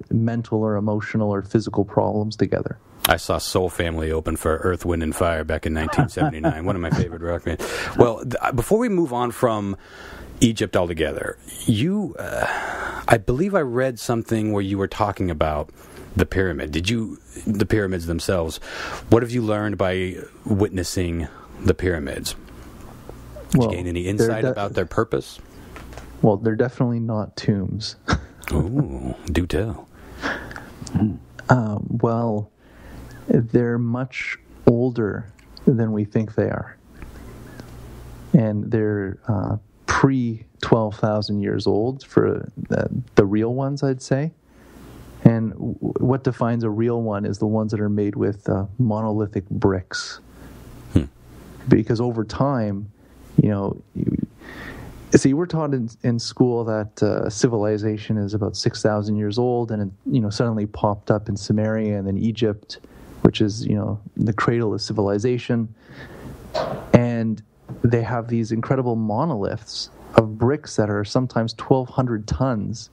mental or emotional or physical problems together. I saw Soul Family open for Earth, Wind, and Fire back in 1979. One of my favorite rock bands. Well, before we move on from Egypt altogether, I believe I read something where you were talking about the pyramid. The pyramids themselves, what have you learned by witnessing the pyramids? Did you gain any insight about their purpose? Well, they're definitely not tombs. Ooh, do tell. Well, they're much older than we think they are. and they're pre 12,000 years old for the real ones, I'd say. And what defines a real one is the ones that are made with monolithic bricks. Because over time, see, we're taught in school that civilization is about 6,000 years old, and it, suddenly popped up in Samaria and then Egypt, which is, the cradle of civilization. And they have these incredible monoliths of bricks that are sometimes 1,200 tons,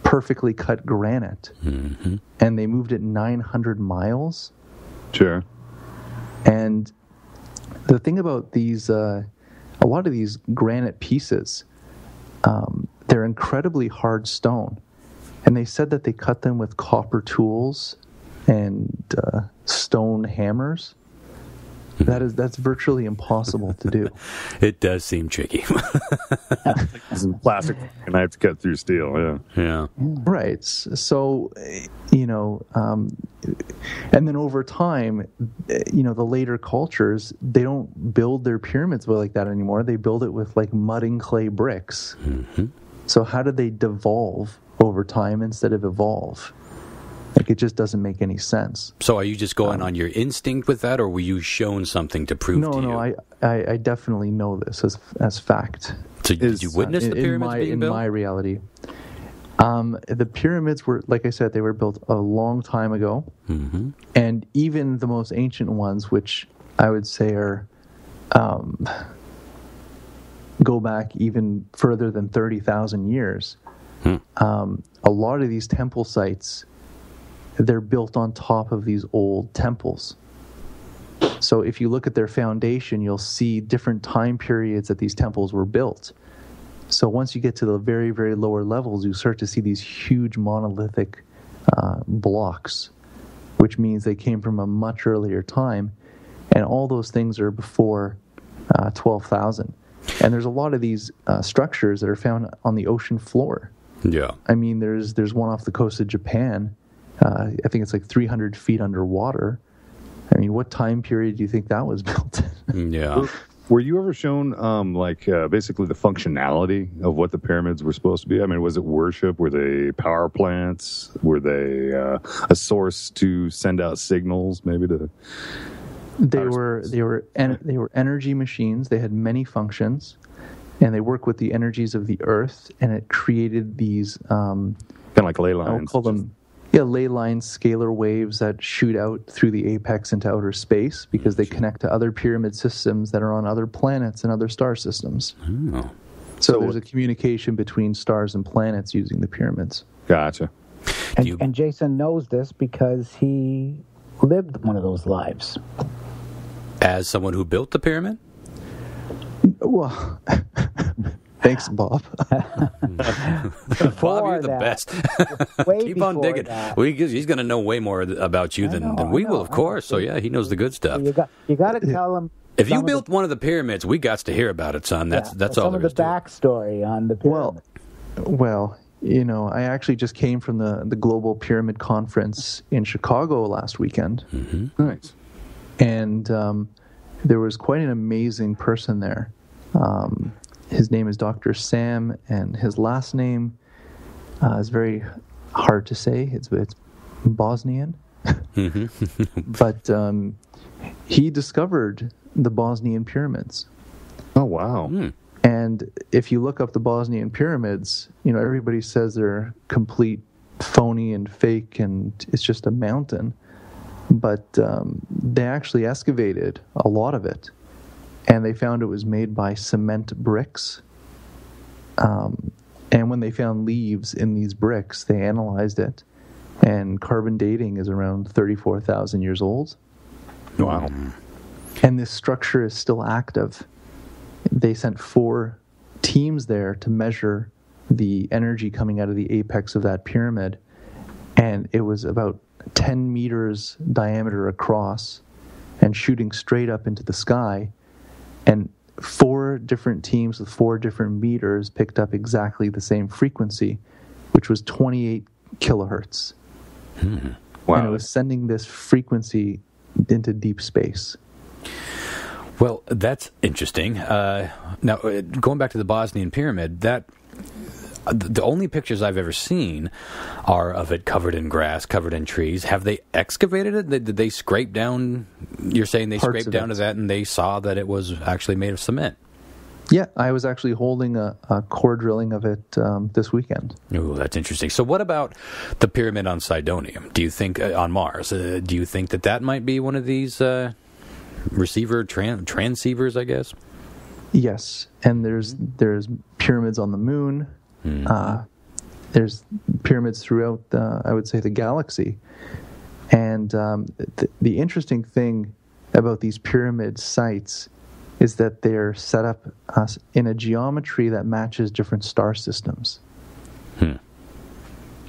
perfectly cut granite. Mm-hmm. And they moved it 900 miles. Sure. And the thing about these, a lot of these granite pieces, they're incredibly hard stone. And they said that they cut them with copper tools and stone hammers. That's virtually impossible to do. It does seem tricky. Some plastic and I have to cut through steel. Yeah. Right. So, and then over time, the later cultures, they don't build their pyramids like that anymore. They build it with like mud and clay bricks. Mm-hmm. So how did they devolve over time instead of evolve? Like, it just doesn't make any sense. So are you just going on your instinct with that, or were you shown something to prove to you? No, I definitely know this as fact. So did you witness the pyramids being built? In my reality. The pyramids were, like I said, they were built a long time ago. Mm-hmm. And even the most ancient ones, which I would say are go back even further than 30,000 years, a lot of these temple sites, they're built on top of these old temples. So if you look at their foundation, you'll see different time periods that these temples were built. So once you get to the very, very lower levels, you start to see these huge monolithic blocks, which means they came from a much earlier time. And all those things are before 12,000. And there's a lot of these structures that are found on the ocean floor. Yeah. I mean, there's one off the coast of Japan. I think it's like 300 feet underwater. I mean, what time period do you think that was built in? Yeah. Were you ever shown, basically the functionality of what the pyramids were supposed to be? I mean, was it worship? Were they power plants? Were they a source to send out signals, maybe to? They were energy machines. They had many functions, and they work with the energies of the earth, and it created these kind of like ley lines. I'll call them. Yeah, ley lines, scalar waves that shoot out through the apex into outer space because they connect to other pyramid systems that are on other planets and other star systems. Oh. So there's a communication between stars and planets using the pyramids. Gotcha. And Jason knows this because he lived one of those lives. As someone who built the pyramid? Well... Thanks, Bob. Bob, you're the best. Keep on digging. He's going to know way more about you than we will, of course. So, yeah, he knows the good stuff. You got to tell him. If you built one of the pyramids, we got to hear about it, son. That's all there is to it. Some of the backstory on the pyramid. Well, I actually just came from the Global Pyramid Conference in Chicago last weekend. Mm-hmm. Nice. And there was quite an amazing person there. His name is Dr. Sam, and his last name is very hard to say. It's Bosnian. But he discovered the Bosnian pyramids. Oh, wow. And if you look up the Bosnian pyramids, everybody says they're complete phony and fake, and it's just a mountain. But they actually excavated a lot of it. And they found it was made by cement bricks. And when they found leaves in these bricks, they analyzed it. And carbon dating is around 34,000 years old. Wow. And this structure is still active. They sent 4 teams there to measure the energy coming out of the apex of that pyramid. And it was about 10 meters diameter across and shooting straight up into the sky. And 4 different teams with 4 different meters picked up exactly the same frequency, which was 28 kilohertz. Wow. And it was sending this frequency into deep space. Well, that's interesting. Now, going back to the Bosnian pyramid, that the only pictures I've ever seen are of it covered in grass, covered in trees. Have they excavated it? Did they scrape down? You're saying they scraped down to that and they saw that it was actually made of cement? Yeah, I was actually holding a core drilling of it this weekend. Ooh, that's interesting. So what about the pyramid on Cydonia? Do you think, on Mars, do you think that might be one of these transceivers, I guess? Yes, and there's pyramids on the moon. Mm-hmm. There's pyramids throughout, I would say, the galaxy. And the interesting thing about these pyramid sites is that they're set up in a geometry that matches different star systems. And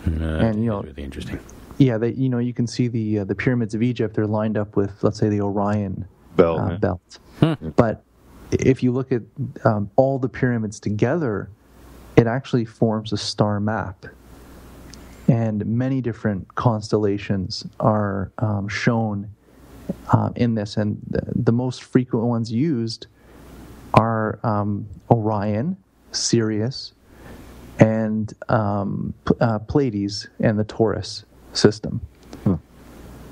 really interesting. Yeah, you can see the pyramids of Egypt. They're lined up with, let's say, the Orion belt. But if you look at all the pyramids together, it actually forms a star map. And many different constellations are shown in this, and the most frequent ones used are Orion, Sirius, and Pleiades and the Taurus system.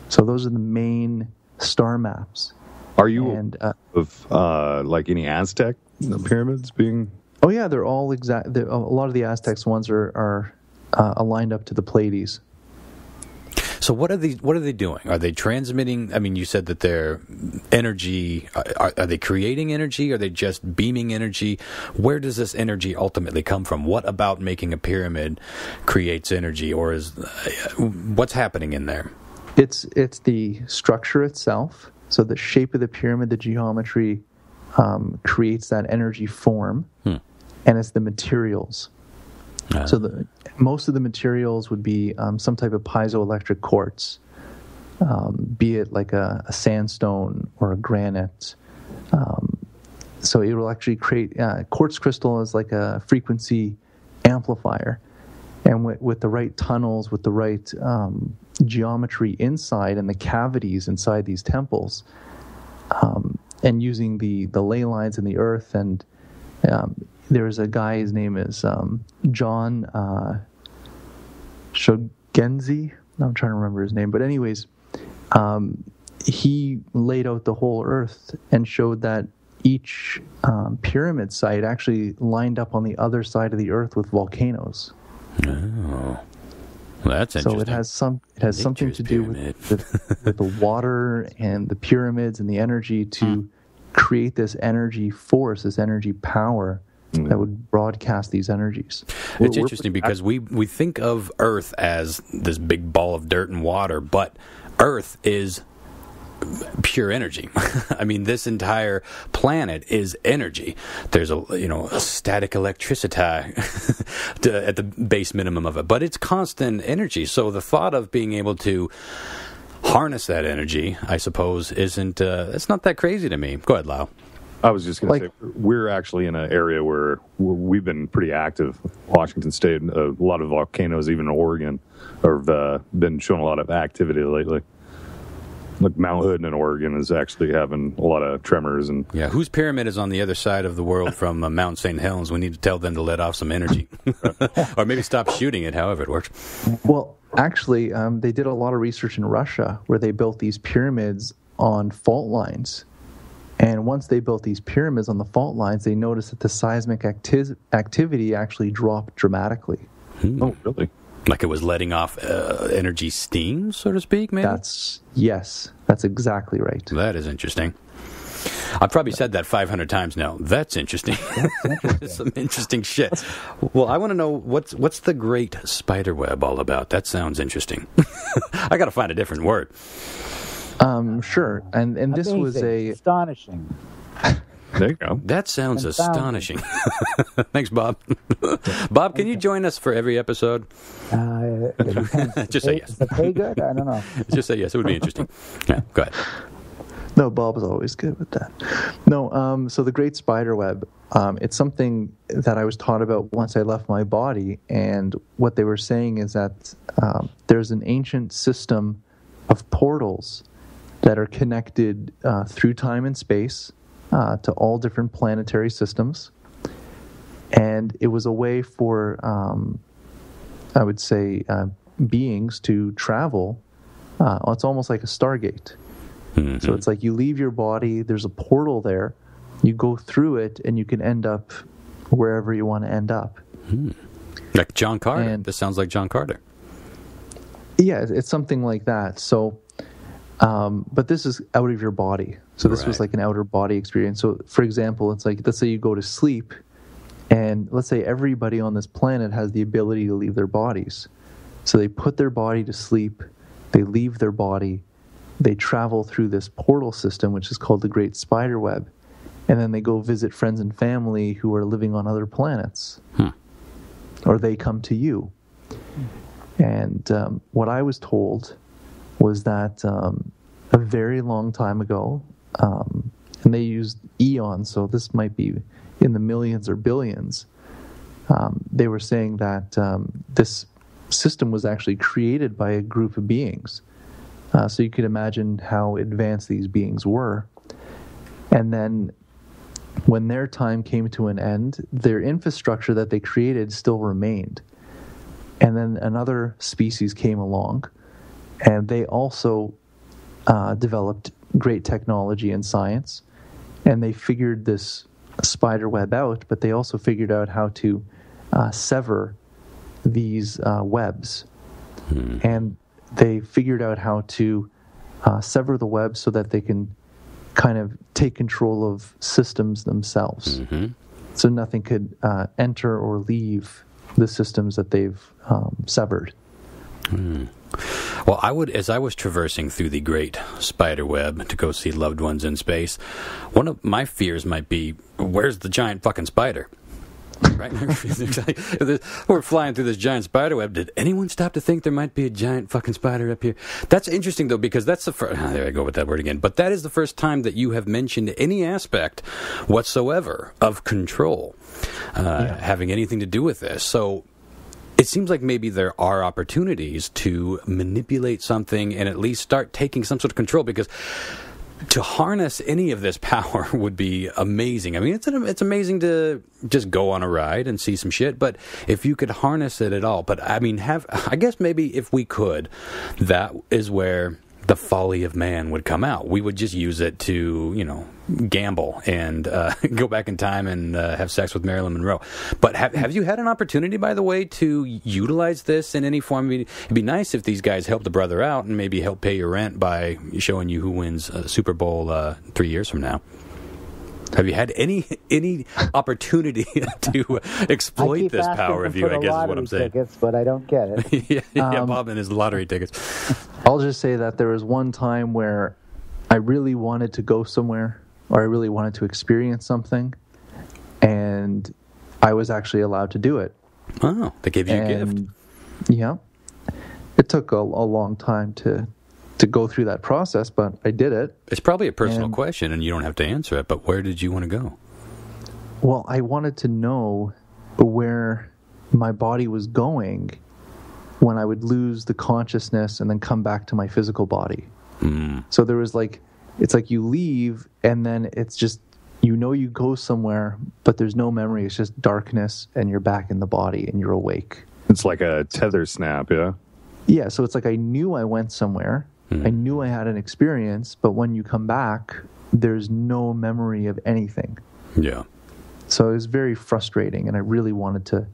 So those are the main star maps. Are you of like any Aztec pyramids being? Oh yeah, they're all exact. A lot of the Aztecs ones are aligned up to the Pleiades. So what are they doing? Are they transmitting? I mean, you said that they're energy. Are they creating energy? Are they just beaming energy? Where does this energy ultimately come from? What about making a pyramid creates energy, or is what's happening in there? It's the structure itself. So the shape of the pyramid, the geometry, creates that energy form, and it's the materials. So most of the materials would be some type of piezoelectric quartz, be it like a sandstone or a granite. So it will actually create quartz crystal is like a frequency amplifier, and with the right tunnels, with the right geometry inside and the cavities inside these temples, and using the ley lines in the earth and there's a guy, his name is John Shogenzi. I'm trying to remember his name. But anyways, he laid out the whole earth and showed that each pyramid site actually lined up on the other side of the earth with volcanoes. Oh, well, that's interesting. So it has something to do with the water and the pyramids and the energy to create this energy force, this energy power that would broadcast these energies. It's interesting because we think of Earth as this big ball of dirt and water, but Earth is pure energy. I mean, this entire planet is energy. There's a static electricity at the base minimum of it, but it's constant energy. So the thought of being able to harness that energy, I suppose, isn't it's not that crazy to me. Go ahead, Lau. I was just going to say, we're actually in an area where we've been pretty active. Washington State, a lot of volcanoes, even in Oregon, have been showing a lot of activity lately. Like Mount Hood in Oregon is actually having a lot of tremors. And yeah, whose pyramid is on the other side of the world from Mount St. Helens? We need to tell them to let off some energy. Or maybe stop shooting it, however it works. Well, actually, they did a lot of research in Russia where they built these pyramids on fault lines. And once they built these pyramids on the fault lines, they noticed that the seismic activity actually dropped dramatically. Oh, really? Like it was letting off energy steam, so to speak, maybe? Yes, that's exactly right. That is interesting. I've probably said that 500 times now. That's interesting. Some interesting shit. Well, I want to know what's the Great Spiderweb all about? That sounds interesting. I got to find a different word. Sure. And this Amazing. was astonishing. There you go. That sounds astonishing. Thanks, Bob. Bob, can you join us for every episode? Just say yes. Is the pay good? I don't know. Just say yes. It would be interesting. Yeah, go ahead. No, Bob is always good with that. No, so the Great Spiderweb, it's something that I was taught about once I left my body, and what they were saying is that there's an ancient system of portals that are connected through time and space, to all different planetary systems. And it was a way for, I would say, beings to travel. It's almost like a Stargate. Mm-hmm. So it's like you leave your body, there's a portal there, you go through it, and you can end up wherever you want to end up. Like John Carter. This sounds like John Carter. Yeah, it's something like that. So, but this is out of your body. So this was like an outer body experience. So, for example, it's like, let's say you go to sleep, and let's say everybody on this planet has the ability to leave their bodies. So they put their body to sleep, they leave their body, they travel through this portal system, which is called the Great Spiderweb, and then they go visit friends and family who are living on other planets. Or they come to you. And what I was told was that a very long time ago, and they used eons, so this might be in the millions or billions, they were saying that this system was actually created by a group of beings. So you could imagine how advanced these beings were. And then when their time came to an end, their infrastructure that they created still remained. And then another species came along, and they also developed great technology and science, and they figured this spider web out, but they also figured out how to sever these webs. And they figured out how to sever the web so that they can kind of take control of systems themselves. So nothing could enter or leave the systems that they've severed. Well, as I was traversing through the Great Spiderweb to go see loved ones in space, one of my fears might be, where's the giant fucking spider? Right? We're flying through this giant spider web. Did anyone stop to think there might be a giant fucking spider up here? That's interesting, though, because that's the first... there I go with that word again. But that is the first time that you have mentioned any aspect whatsoever of control having anything to do with this. So it seems like maybe there are opportunities to manipulate something and at least start taking some sort of control, because to harness any of this power would be amazing. I mean, it's amazing to just go on a ride and see some shit, but if you could harness it at all, but I mean, I guess maybe if we could, that is where the folly of man would come out. We would just use it to, gamble and go back in time and have sex with Marilyn Monroe. But have you had an opportunity, by the way, to utilize this in any form? I mean, it'd be nice if these guys helped a brother out and maybe help pay your rent by showing you who wins Super Bowl 3 years from now. Have you had any opportunity to exploit this power of you, I guess is what I'm saying. Tickets, but I don't get it. yeah, Bob and his lottery tickets. I'll just say that there was one time where I really wanted to go somewhere, or I really wanted to experience something, and I was actually allowed to do it. Oh, they gave you a gift. Yeah. It took a long time to go through that process, but I did it. It's probably a personal question, and you don't have to answer it, but where did you want to go? Well, I wanted to know where my body was going when I would lose the consciousness and then come back to my physical body. So there was it's like you leave, and then it's just, you go somewhere, but there's no memory. It's just darkness, and you're back in the body, and you're awake. It's like a tether snap, yeah? Yeah, so it's like I knew I went somewhere. I knew I had an experience, but when you come back, there's no memory of anything. Yeah. So it was very frustrating, and I really wanted to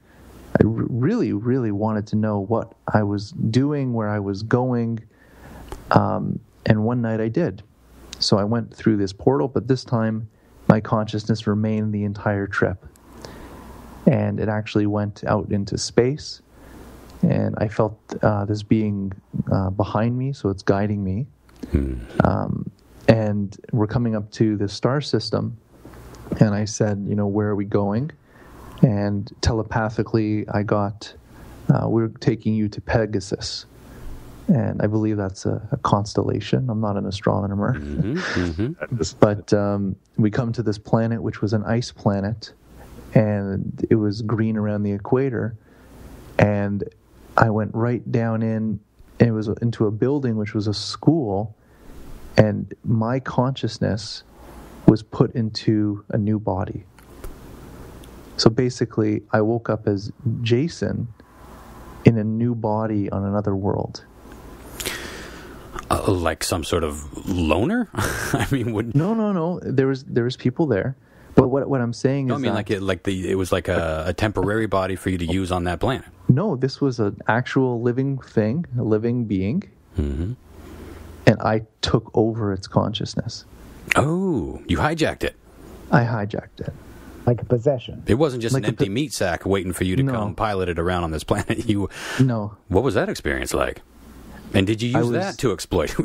know what I was doing, where I was going, and one night I did. So I went through this portal, but this time my consciousness remained the entire trip. And it actually went out into space. And I felt this being behind me, so it's guiding me. And we're coming up to the star system, and I said, where are we going? And telepathically, I got, we're taking you to Pegasus. And I believe that's a constellation. I'm not an astronomer. But we come to this planet, which was an ice planet, and it was green around the equator. And I went right down and it was into a building which was a school, and my consciousness was put into a new body. So basically, I woke up as Jason in a new body on another world. Like some sort of loner? I mean, wouldn't... No. There was people there. But what I'm saying is, it was like a temporary body for you to use on that planet. No, this was an actual living thing, a living being, mm-hmm. and I took over its consciousness. Oh, you hijacked it. I hijacked it. Like a possession. It wasn't just an empty meat sack waiting for you to come pilot it around on this planet. No. What was that experience like? And did you use that to exploit?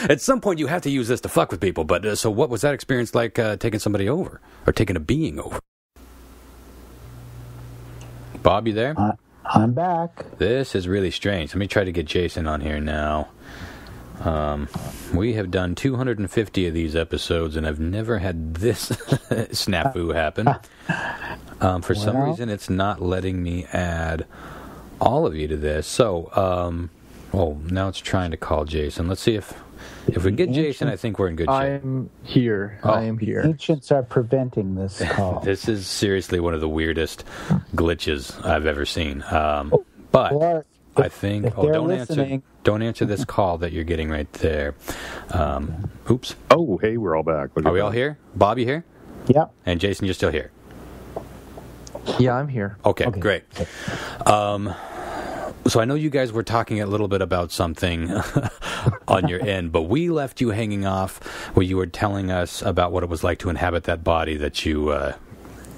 At some point, you have to use this to fuck with people. But so what was that experience like taking somebody over or taking a being over? Bob, you there? I'm back. This is really strange. Let me try to get Jason on here now. We have done 250 of these episodes, and I've never had this snafu happen. For some reason, it's not letting me add all of you to this. So, now it's trying to call Jason. Let's see if we get Jason, I think we're in good shape. I'm here. I am here. Ancients are preventing this call. This is seriously one of the weirdest glitches I've ever seen. But I think... Don't answer this call that you're getting right there. Oops. Oh, hey, we're all back. Are we all here? Bob, you here? Yeah. And Jason, you're still here? Yeah, I'm here. Okay. Great. So I know you guys were talking a little bit about something on your end, but we left you hanging off where you were telling us about what it was like to inhabit that body that you...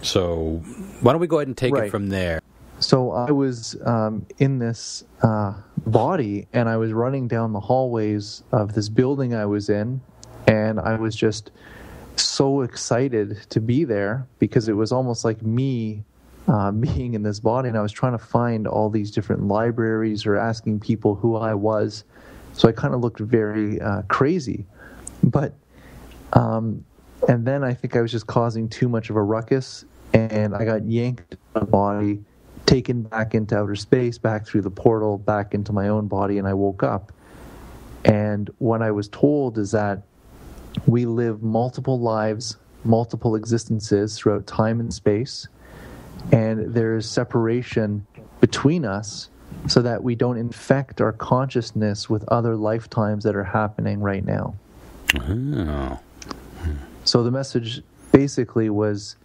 So why don't we go ahead and take it from there? So I was in this body, and I was running down the hallways of this building I was in, and I was just so excited to be there because it was almost like me being in this body, and I was trying to find all these different libraries or asking people who I was. So I kind of looked very crazy. But and then I think I was just causing too much of a ruckus, and I got yanked out of the body, taken back into outer space, back through the portal, back into my own body, and I woke up. And what I was told is that we live multiple lives, multiple existences throughout time and space, and there is separation between us so that we don't infect our consciousness with other lifetimes that are happening right now. Oh. So the message basically was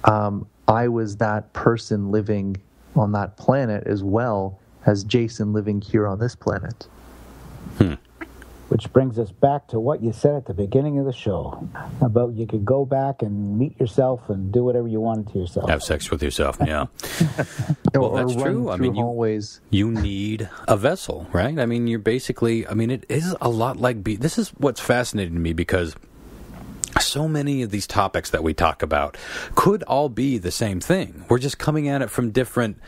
I was that person living on that planet as well as Jason living here on this planet. Which brings us back to what you said at the beginning of the show about you could go back and meet yourself and do whatever you wanted to yourself. Have sex with yourself, yeah. Well, or that's true. I mean, you need a vessel, right? I mean, you're basically, it is a lot like, this is what's fascinating to me because so many of these topics that we talk about could all be the same thing. We're just coming at it from different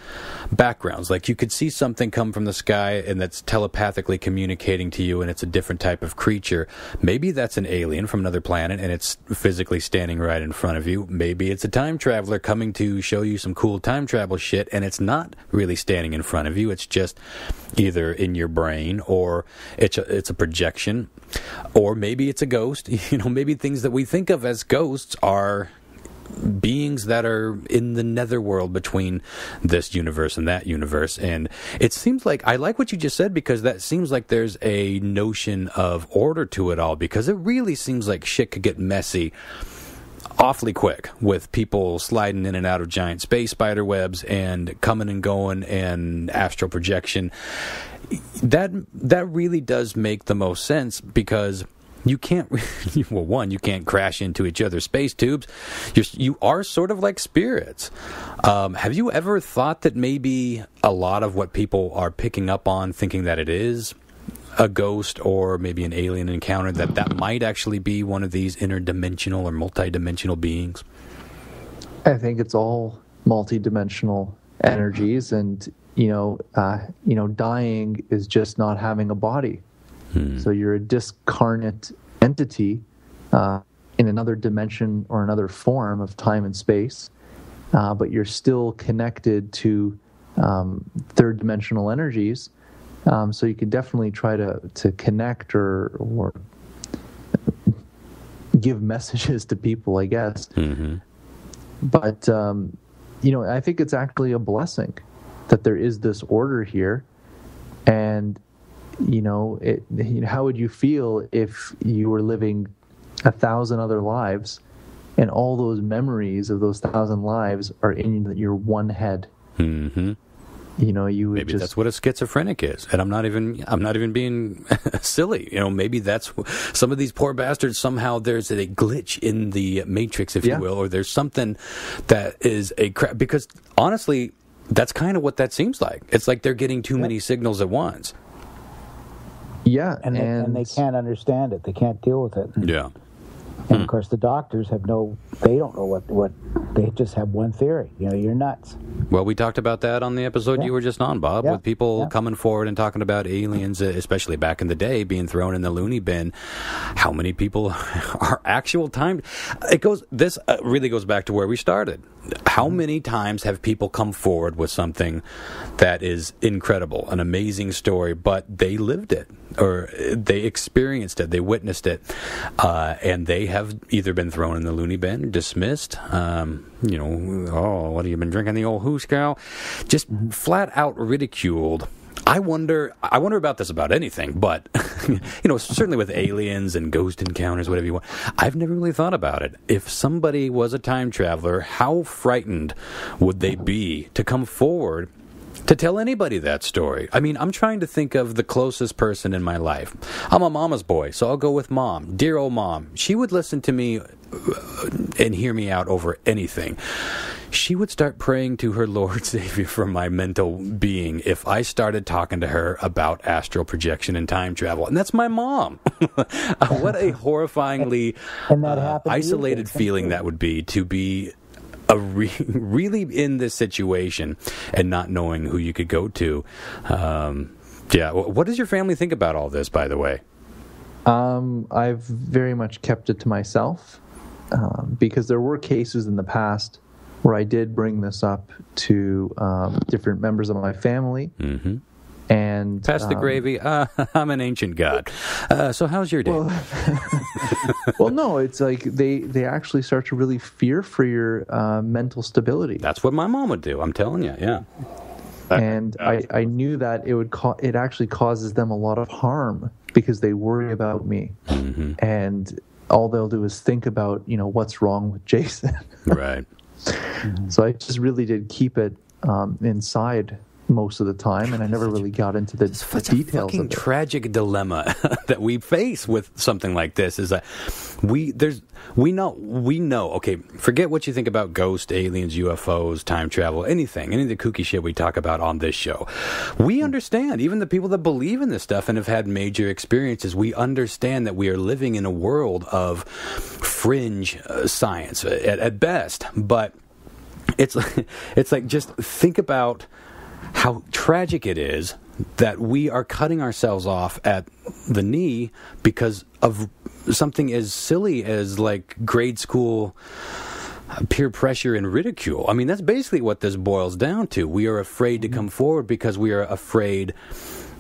backgrounds. Like you could see something come from the sky and that's telepathically communicating to you and it's a different type of creature. Maybe that's an alien from another planet and it's physically standing right in front of you. Maybe it's a time traveler coming to show you some cool time travel shit and it's not really standing in front of you. It's just either in your brain or it's a projection, or maybe it's a ghost. Maybe things that we think of as ghosts are beings that are in the netherworld between this universe and that universe. And it seems like, I like what you just said, because that seems like there's a notion of order to it all, because it really seems like shit could get messy awfully quick with people sliding in and out of giant space spider webs and coming and going and astral projection. That really does make the most sense, because you can't, you can't crash into each other's space tubes. You are sort of like spirits. Have you ever thought that maybe a lot of what people are picking up on, thinking that it is a ghost or maybe an alien encounter, that might actually be one of these interdimensional or multidimensional beings? I think it's all multidimensional energies, and dying is just not having a body. So you're a discarnate entity in another dimension or another form of time and space, but you're still connected to third dimensional energies. So you can definitely try to connect or give messages to people, I guess. Mm-hmm. But I think it's actually a blessing that there is this order here. And how would you feel if you were living 1,000 other lives, and all those memories of those 1,000 lives are in your one head? Mm-hmm. You would maybe that's what a schizophrenic is, and I'm not even being silly. Maybe that's some of these poor bastards. Somehow there's a glitch in the matrix, if you will, or there's something that is because honestly, that's kind of what that seems like. It's like they're getting too many signals at once. Yeah, and they can't understand it. They can't deal with it. Yeah. And of course, the doctors they don't know what they just have one theory. You're nuts. Well, we talked about that on the episode you were just on, Bob, with people coming forward and talking about aliens, especially back in the day, being thrown in the loony bin. How many people are actual time? This really goes back to where we started. How many times have people come forward with something that is incredible, an amazing story, but they lived it, or they experienced it, they witnessed it, and they have either been thrown in the loony bin, dismissed, what have you been drinking, the old hooscow? Just flat out ridiculed. I wonder about this about anything, but certainly with aliens and ghost encounters, whatever you want. I've never really thought about it. If somebody was a time traveler, how frightened would they be to come forward to tell anybody that story? I mean, I'm trying to think of the closest person in my life. I'm a mama's boy, so I'll go with Mom. Dear old Mom. She would listen to me and hear me out over anything. She would start praying to her Lord Savior for my mental being if I started talking to her about astral projection and time travel. And that's my mom. What a horrifyingly isolated feeling that would be, to be really in this situation and not knowing who you could go to. What does your family think about all this, by the way? I've very much kept it to myself, because there were cases in the past where I did bring this up to different members of my family. Mm-hmm. And pass the gravy. I'm an ancient god. So how's your day? Well, no, it's like they actually start to really fear for your mental stability. That's what my mom would do. I'm telling you, yeah. And I knew that it actually causes them a lot of harm because they worry about me. Mm-hmm. And all they'll do is think about, what's wrong with Jason. Right. So I just really did keep it inside most of the time, and I never really got into the details a fucking of it. Tragic dilemma that we face with something like this is that we know. Okay, forget what you think about ghosts, aliens, UFOs, time travel, anything, any of the kooky shit we talk about on this show. We understand, even the people that believe in this stuff and have had major experiences. We understand that we are living in a world of fringe science at best, but it's like just think about how tragic it is that we are cutting ourselves off at the knee because of something as silly as like grade school peer pressure and ridicule. I mean, that's basically what this boils down to. We are afraid to come forward because we are afraid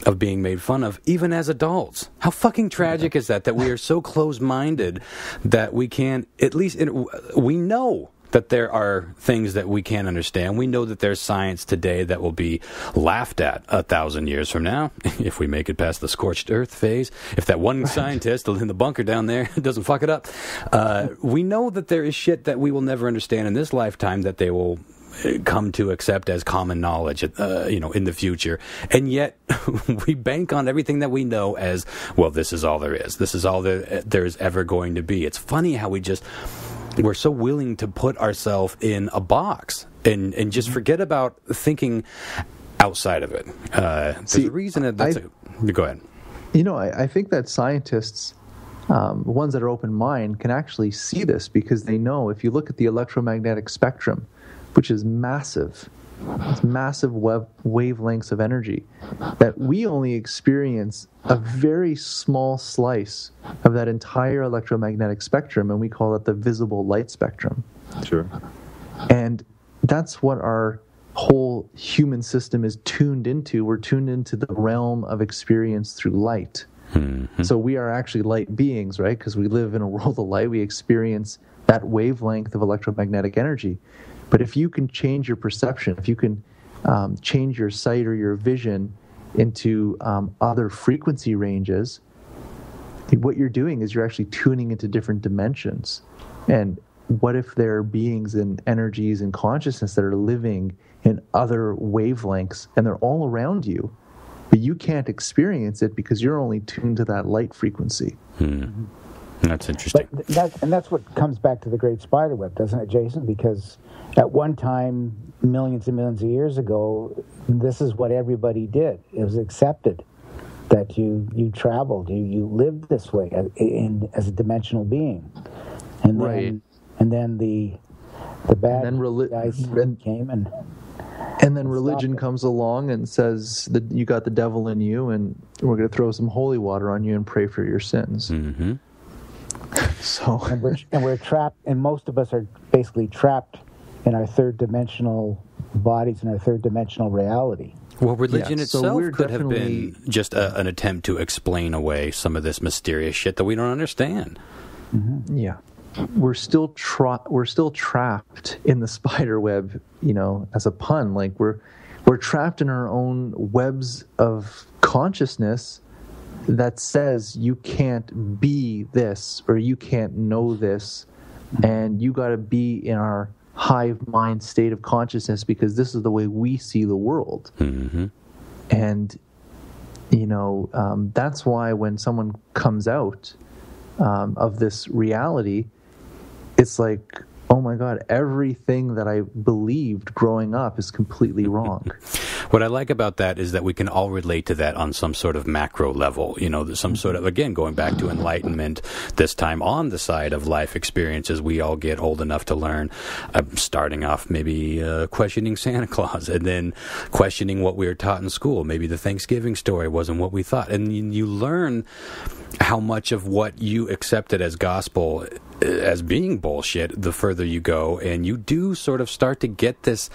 of being made fun of, even as adults. How fucking tragic is that we are so closed-minded that we can't, at least, we know that there are things that we can't understand. We know that there's science today that will be laughed at 1,000 years from now, if we make it past the scorched earth phase. If that one scientist in the bunker down there doesn't fuck it up. We know that there is shit that we will never understand in this lifetime that they will come to accept as common knowledge, in the future. And yet, we bank on everything that we know as, well, this is all there is. This is all there's ever going to be. It's funny how we're so willing to put ourselves in a box and just forget about thinking outside of it. There's a reason go ahead. I think that scientists, ones that are open mind, can actually see this because they know if you look at the electromagnetic spectrum, which is massive, it's massive wavelengths of energy, that we only experience a very small slice of that entire electromagnetic spectrum, and we call it the visible light spectrum. Sure. And that's what our whole human system is tuned into. We're tuned into the realm of experience through light. So we are actually light beings, right? Because we live in a world of light. We experience that wavelength of electromagnetic energy. But if you can change your perception, if you can change your sight or your vision into other frequency ranges, what you're doing is you're actually tuning into different dimensions. And what if there are beings and energies and consciousness that are living in other wavelengths and they're all around you, but you can't experience it because you're only tuned to that light frequency? That's interesting. But that's what comes back to the Great Spiderweb, doesn't it, Jason? Because at one time, millions and millions of years ago, this is what everybody did. It was accepted that you traveled, you lived this way as a dimensional being. And then, and then the bad guys came and then religion comes along and says that you got the devil in you, and we're going to throw some holy water on you and pray for your sins. So and we're trapped, and most of us are basically trapped in our third dimensional bodies and our third dimensional reality. Well, religion itself could have been just an attempt to explain away some of this mysterious shit that we don't understand. Yeah. We're still trapped in the spider web, as a pun. Like we're trapped in our own webs of consciousness that says you can't be this or you can't know this, and you got to be in our hive mind state of consciousness because this is the way we see the world. And that's why when someone comes out of this reality, it's like, oh my God, everything that I believed growing up is completely wrong. What I like about that is that we can all relate to that on some sort of macro level. Some sort of, again, going back to enlightenment, this time on the side of life experiences, we all get old enough to learn, starting off maybe questioning Santa Claus, and then questioning what we were taught in school. Maybe the Thanksgiving story wasn't what we thought. And you learn how much of what you accepted as gospel as being bullshit the further you go, and you do sort of start to get this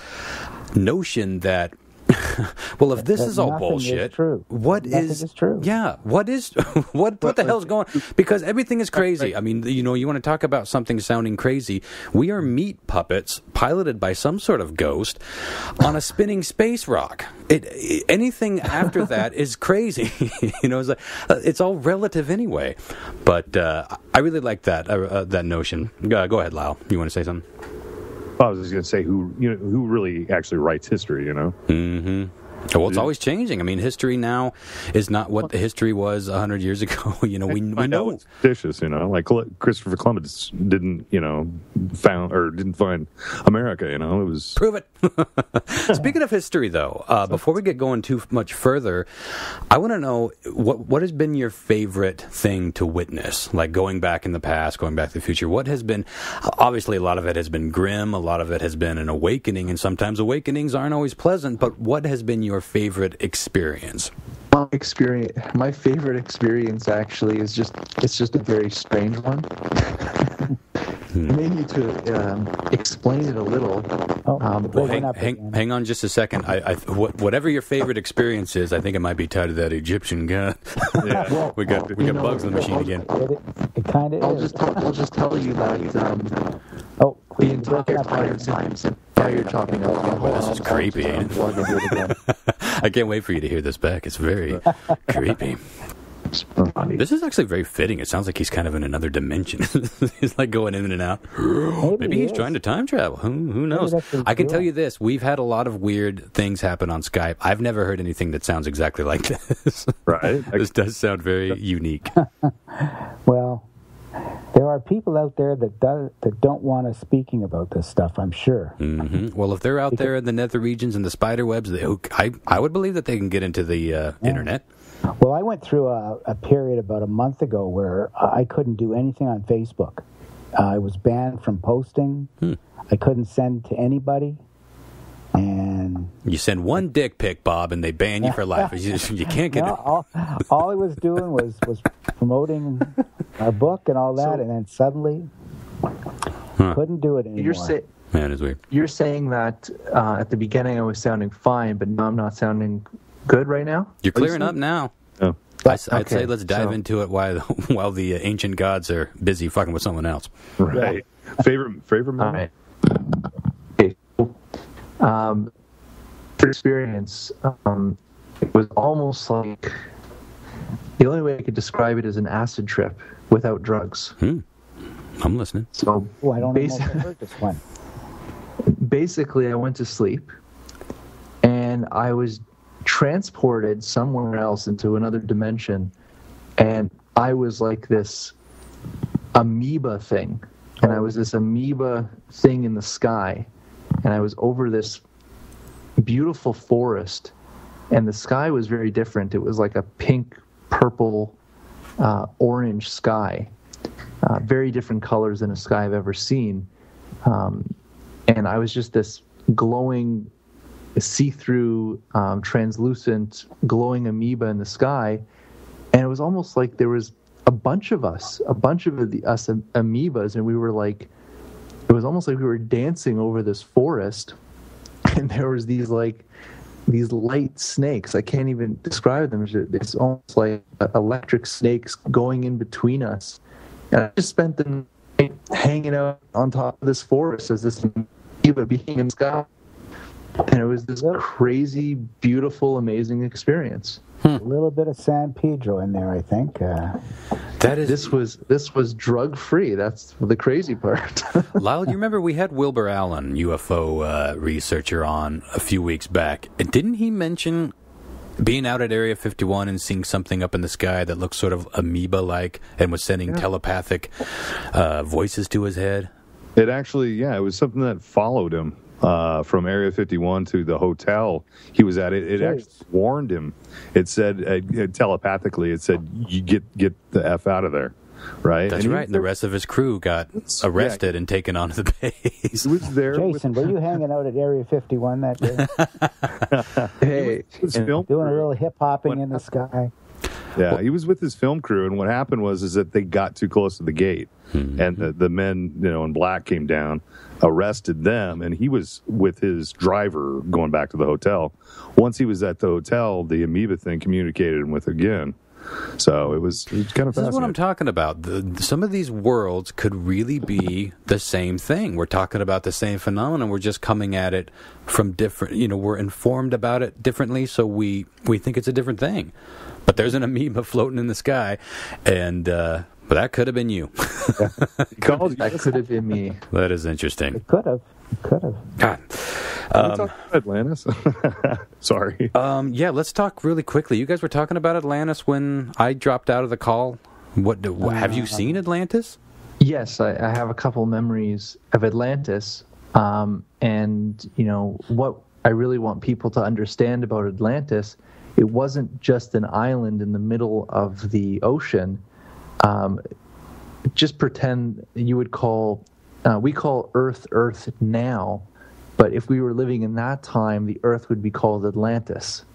notion that well, if this is all bullshit, what is true? Yeah, what the hell's going on? Because everything is crazy. I mean, you want to talk about something sounding crazy. We are meat puppets piloted by some sort of ghost on a spinning space rock. Anything after that is crazy. It's like, it's all relative anyway. But I really like that notion. Go ahead, Lyle. You want to say something? I was just going to say who really actually writes history, Well, it's always changing. I mean, history now is not what the history was 100 years ago. We know it's vicious. Like Christopher Columbus didn't find America. It was prove it. Speaking of history, though, before we get going too much further, I want to know what has been your favorite thing to witness, like going back in the past, going back to the future. What has been? Obviously, a lot of it has been grim. A lot of it has been an awakening, and sometimes awakenings aren't always pleasant. But what has been your favorite experience? My favorite experience actually is just a very strange one. Maybe to explain it a little. Hang on just a second. Whatever your favorite experience is, I think it might be tied to that Egyptian god. Yeah. we got bugs in the machine again. It kind of is. I'll just tell you that. The entire time now you're talking about. This is creepy. I can't wait for you to hear this back. It's very creepy. This is actually very fitting. It sounds like he's kind of in another dimension. He's like going in and out. Maybe he's trying to time travel. Who knows? I can tell you this. We've had a lot of weird things happen on Skype. I've never heard anything that sounds exactly like this. Right. This does sound very unique. Well, there are people out there that don't want us speaking about this stuff, I'm sure. Well, if they're out there in the nether regions and the spider webs, I would believe that they can get into the internet. Well, I went through a period about a month ago where I couldn't do anything on Facebook. I was banned from posting. I couldn't send to anybody. And you send one dick pic, Bob, and they ban you for life. You can't get it. All I was doing was promoting our book and all that, and then suddenly couldn't do it anymore. Man, it's weird. You're saying that at the beginning I was sounding fine, but now I'm not sounding good right now? You're clearing up now. Oh. I'd say let's dive into it while the ancient gods are busy fucking with someone else. Right. Favorite moment? All right. Okay. Experience. It was almost like the only way I could describe it is an acid trip without drugs. I'm listening. So I don't know if I heard this one. Basically, I went to sleep, and I was transported somewhere else into another dimension, and I was like this amoeba thing, and I was this amoeba thing in the sky, and I was over this beautiful forest, and the sky was very different. It was like a pink, purple, orange sky, very different colors than a sky I've ever seen, and I was just this glowing, see-through, translucent, glowing amoeba in the sky, and it was almost like there was a bunch of us amoebas, and we were like, it was almost like we were dancing over this forest, and there was these light snakes. I can't even describe them. It's almost like electric snakes going in between us, and I just spent the night hanging out on top of this forest as this amoeba being in the sky. And it was this crazy, beautiful, amazing experience. A little bit of San Pedro in there, I think. This was drug free. That's the crazy part. Lyle, you remember we had Wilbur Allen, UFO researcher, on a few weeks back, and didn't he mention being out at Area 51 and seeing something up in the sky that looked sort of amoeba-like and was sending telepathic voices to his head? It actually, it was something that followed him. From Area 51 to the hotel he was at. It actually warned him. It said telepathically, it said, "You get the F out of there." Right? That's right. And the rest of his crew got arrested and taken onto the base. He was there. Jason, were you hanging out at Area 51 that day? Hey, doing a little hip hopping in the sky. Yeah, he was with his film crew, and what happened was that they got too close to the gate, and the men, in black came down, arrested them, and he was with his driver going back to the hotel. Once he was at the hotel, the amoeba thing communicated him with again. So it was kind of fascinating. This is what I'm talking about. Some of these worlds could really be the same thing. We're talking about the same phenomenon. We're just coming at it from different, we're informed about it differently, so we think it's a different thing. But there's an amoeba floating in the sky, and but that could have been you. That could have been me. That is interesting. It could have. God. Can we talk about Atlantis? Sorry. Let's talk really quickly. You guys were talking about Atlantis when I dropped out of the call. Have you seen Atlantis? Yes, I have a couple memories of Atlantis, and what I really want people to understand about Atlantis. It wasn't just an island in the middle of the ocean. Just pretend you would call, we call Earth now, but if we were living in that time, the Earth would be called Atlantis.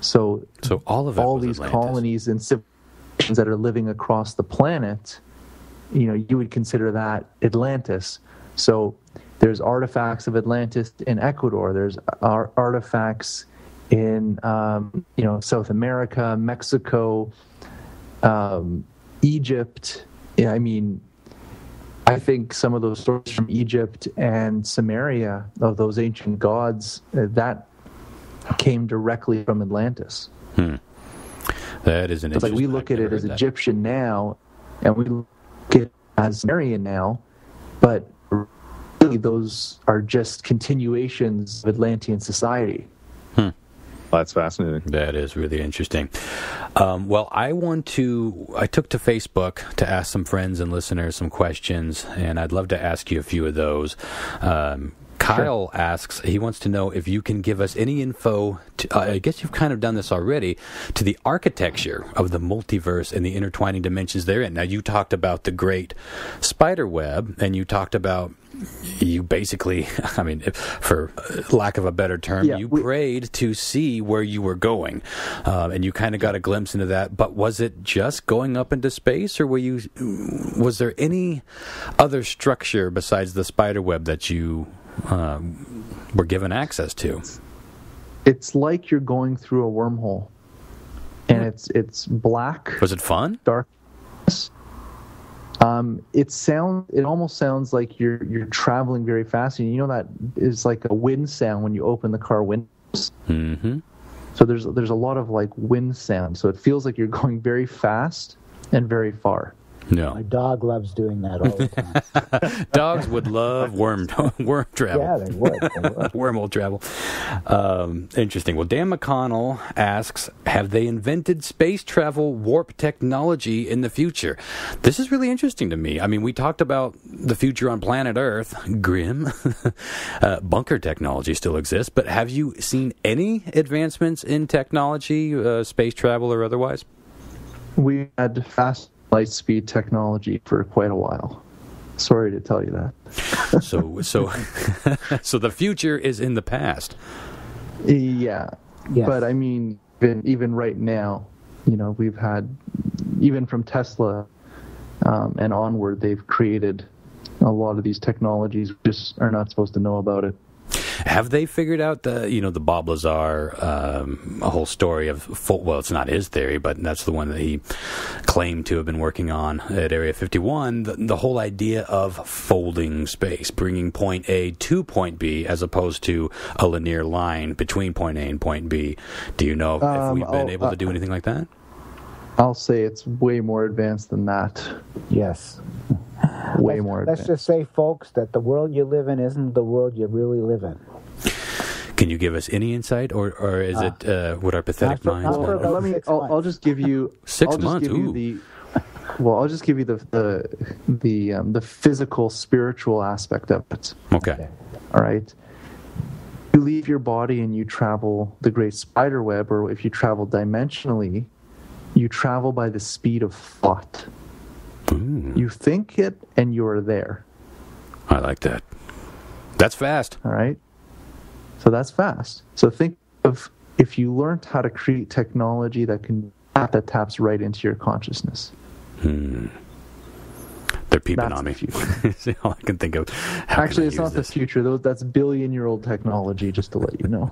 So all these Atlantis. colonies and civilizations that are living across the planet, you would consider that Atlantis. So there's artifacts of Atlantis in Ecuador. There's artifacts in South America, Mexico, Egypt. I think some of those stories from Egypt and Samaria of those ancient gods that came directly from Atlantis. That is an it's interesting. Like we look at it as Egyptian now, and we look at it as Sumerian now, but really those are just continuations of Atlantean society. That's fascinating. That is really interesting. I took to Facebook to ask some friends and listeners some questions, and I'd love to ask you a few of those. Kyle asks, he wants to know if you can give us any info, I guess you've kind of done this already, to the architecture of the multiverse and the intertwining dimensions therein. Now, you talked about the Great Spiderweb, and you talked about, you basically, for lack of a better term, prayed to see where you were going, and you kind of got a glimpse into that. But was it just going up into space, or was there any other structure besides the spiderweb that you were given access to? It's like you're going through a wormhole. and it's black. Was it fun? Dark. It almost sounds like you're traveling very fast, and you know that is like a wind sound when you open the car windows. Mm-hmm. So there's a lot of like wind sound, so it feels like you're going very fast and very far. No. My dog loves doing that all the time. Dogs would love worm travel. Yeah, they would. Wormhole travel. Interesting. Well, Dan McConnell asks, have they invented space travel warp technology in the future? This is really interesting to me. I mean, we talked about the future on planet Earth, grim. Bunker technology still exists, but have you seen any advancements in technology, space travel or otherwise? We had fast light speed technology for quite a while. Sorry to tell you that. So the future is in the past. Yeah. Yes. But I mean, even right now, you know, we've had, even from Tesla and onward, they've created a lot of these technologies. We just are not supposed to know about it. Have they figured out the Bob Lazar a whole story of well, it's not his theory, but that's the one that he claimed to have been working on at Area 51. The whole idea of folding space, bringing point A to point B, as opposed to a linear line between point A and point B. Do you know if we've been able to do anything like that? I'll say it's way more advanced than that. Yes. Way more advanced. Let's just say, folks, that the world you live in isn't the world you really live in. Can you give us any insight, or is it what our pathetic minds? I'll just give you 6 months. I'll just give you the physical, spiritual aspect of it. Okay. All right. You leave your body and you travel the Great Spiderweb, or if you travel dimensionally, you travel by the speed of thought. You think it, and you're there. I like that. That's fast. All right? So that's fast. So think of if you learned how to create technology that taps right into your consciousness. They're peeping That's on me. The All I can think of. Actually, it's not the future. That's billion-year-old technology, just to let you know.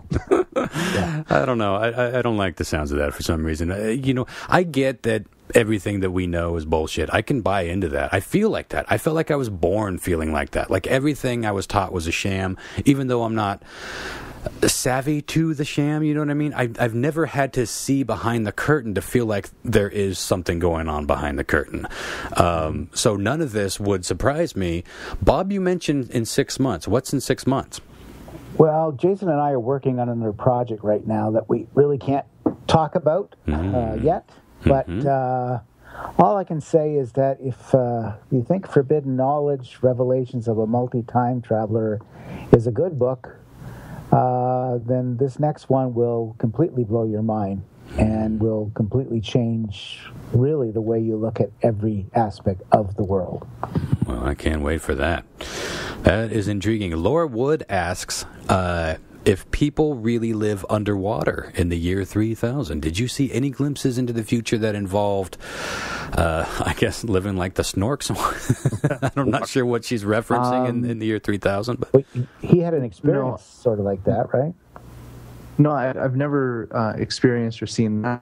Yeah. I don't know. I don't like the sounds of that for some reason. I get that everything that we know is bullshit. I can buy into that. I feel like that. I felt like I was born feeling like that. Like everything I was taught was a sham, even though I'm not savvy to the sham, you know what I mean? I've never had to see behind the curtain to feel like there is something going on behind the curtain. So none of this would surprise me. Bob, you mentioned in 6 months. What's in 6 months? Well, Jason and I are working on another project right now that we really can't talk about yet. But all I can say is that if you think Forbidden Knowledge, Revelations of a Multi-Time Traveler is a good book, then this next one will completely blow your mind and will completely change, really, the way you look at every aspect of the world. Well, I can't wait for that. That is intriguing. Laura Wood asks if people really live underwater in the year 3000. Did you see any glimpses into the future that involved, I guess, living like the Snorks? I'm not sure what she's referencing in the year 3000. But he had an experience sort of like that, right? No, I've never experienced or seen that.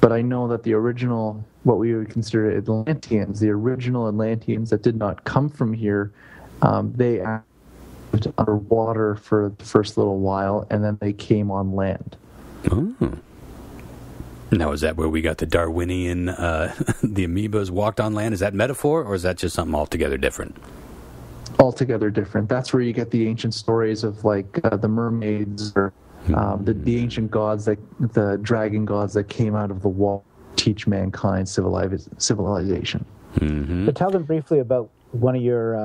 But I know that the original, what we would consider Atlanteans, the original Atlanteans that did not come from here, they lived underwater for the first little while, and then they came on land. Oh. Now, is that where we got the Darwinian, the amoebas walked on land? Is that metaphor, or is that just something altogether different? Altogether different. That's where you get the ancient stories of, like, the mermaids, or the ancient gods, the dragon gods that came out of the water to teach mankind civilization. Mm-hmm. But tell them briefly about one of your...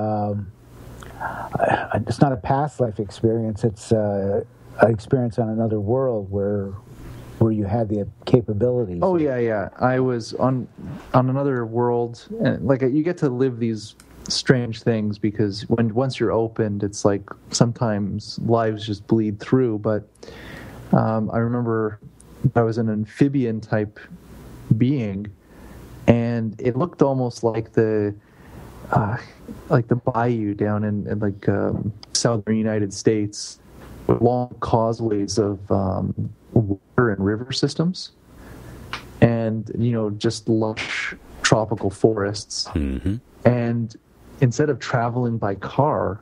it's not a past life experience. It's an experience on another world where you had the capabilities. Oh yeah. I was on another world, and like you get to live these strange things because once you're opened, it's like sometimes lives just bleed through. But I remember I was an amphibian type being, and it looked almost like the bayou down in like southern United States, with long causeways of water and river systems. and just lush tropical forests. Mm-hmm. And instead of traveling by car,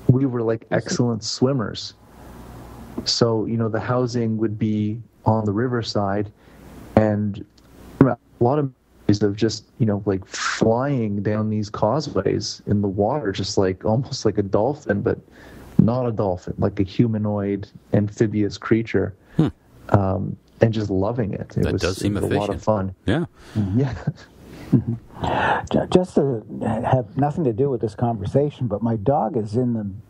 we were like excellent swimmers. So the housing would be on the riverside, and a lot of memories of just like flying down these causeways in the water, just like almost like a dolphin, but not a dolphin, like a humanoid amphibious creature. And just loving it. That does seem efficient. A lot of fun. Yeah. Mm-hmm. Yeah. Just to have nothing to do with this conversation, but my dog is in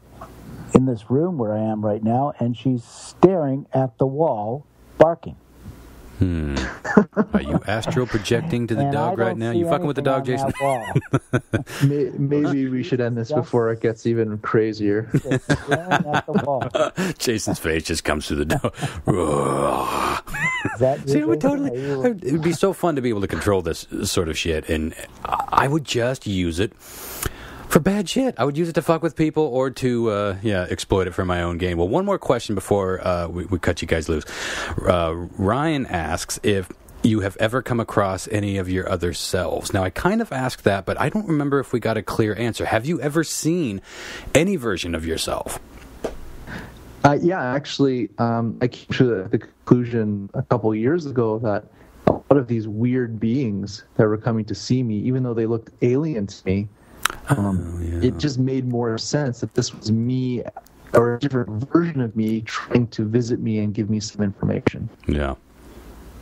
this room where I am right now, and she's staring at the wall, barking. Are you astral projecting to the dog right now? You fucking with the dog, Jason? Maybe we should end this before it gets even crazier. At the wall. Jason's face just comes through the door. See, it would be so fun to be able to control this sort of shit, and I would just use it for bad shit. I would use it to fuck with people or to exploit it for my own gain. Well, one more question before we cut you guys loose. Ryan asks if you have ever come across any of your other selves. Now, I kind of asked that, but I don't remember if we got a clear answer. Have you ever seen any version of yourself? Yeah, actually, I came to the conclusion a couple of years ago that a lot of these weird beings that were coming to see me, even though they looked alien to me, it just made more sense that this was me or a different version of me trying to visit me and give me some information. Yeah.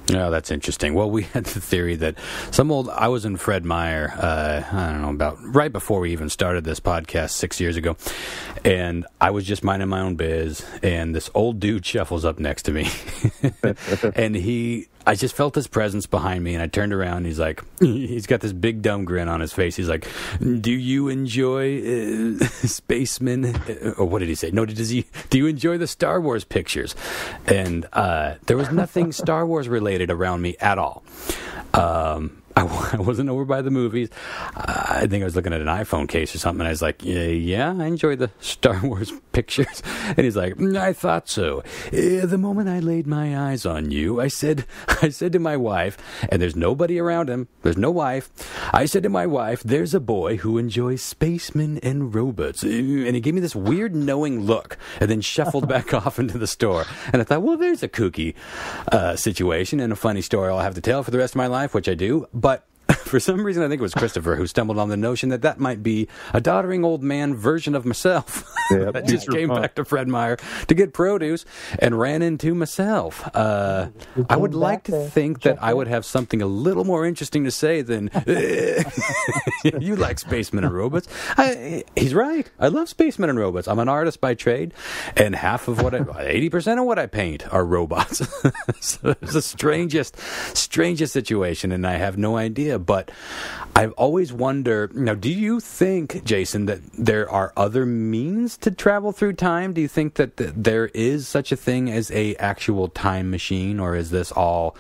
Yeah, that's interesting. Well, we had the theory that I was in Fred Meyer, I don't know, about right before we even started this podcast 6 years ago, and I was just minding my own biz, and this old dude shuffles up next to me, and I just felt his presence behind me, and I turned around, and he's got this big dumb grin on his face. He's like, do you enjoy spacemen? Or what did he say? No, do you enjoy the Star Wars pictures? And there was nothing Star Wars related around me at all. I wasn't over by the movies. I think I was looking at an iPhone case or something, and I was like, yeah, I enjoy the Star Wars pictures. And he's like, I thought so. The moment I laid my eyes on you, I said to my wife, and there's nobody around him, there's no wife, I said to my wife, there's a boy who enjoys spacemen and robots. And he gave me this weird knowing look, and then shuffled back off into the store. And I thought, well, there's a kooky situation and a funny story I'll have to tell for the rest of my life, which I do. But for some reason, I think it was Christopher who stumbled on the notion that might be a doddering old man version of myself that just came back to Fred Meyer to get produce and ran into myself. I would like to think that I would have something a little more interesting to say than you like spacemen and robots. He's right. I love spacemen and robots. I'm an artist by trade, and 80% of what I paint are robots. So it's the strangest situation, and I have no idea. But I've always wondered, now, do you think, Jason, that there are other means to travel through time? Do you think that there is such a thing as a actual time machine, or is this all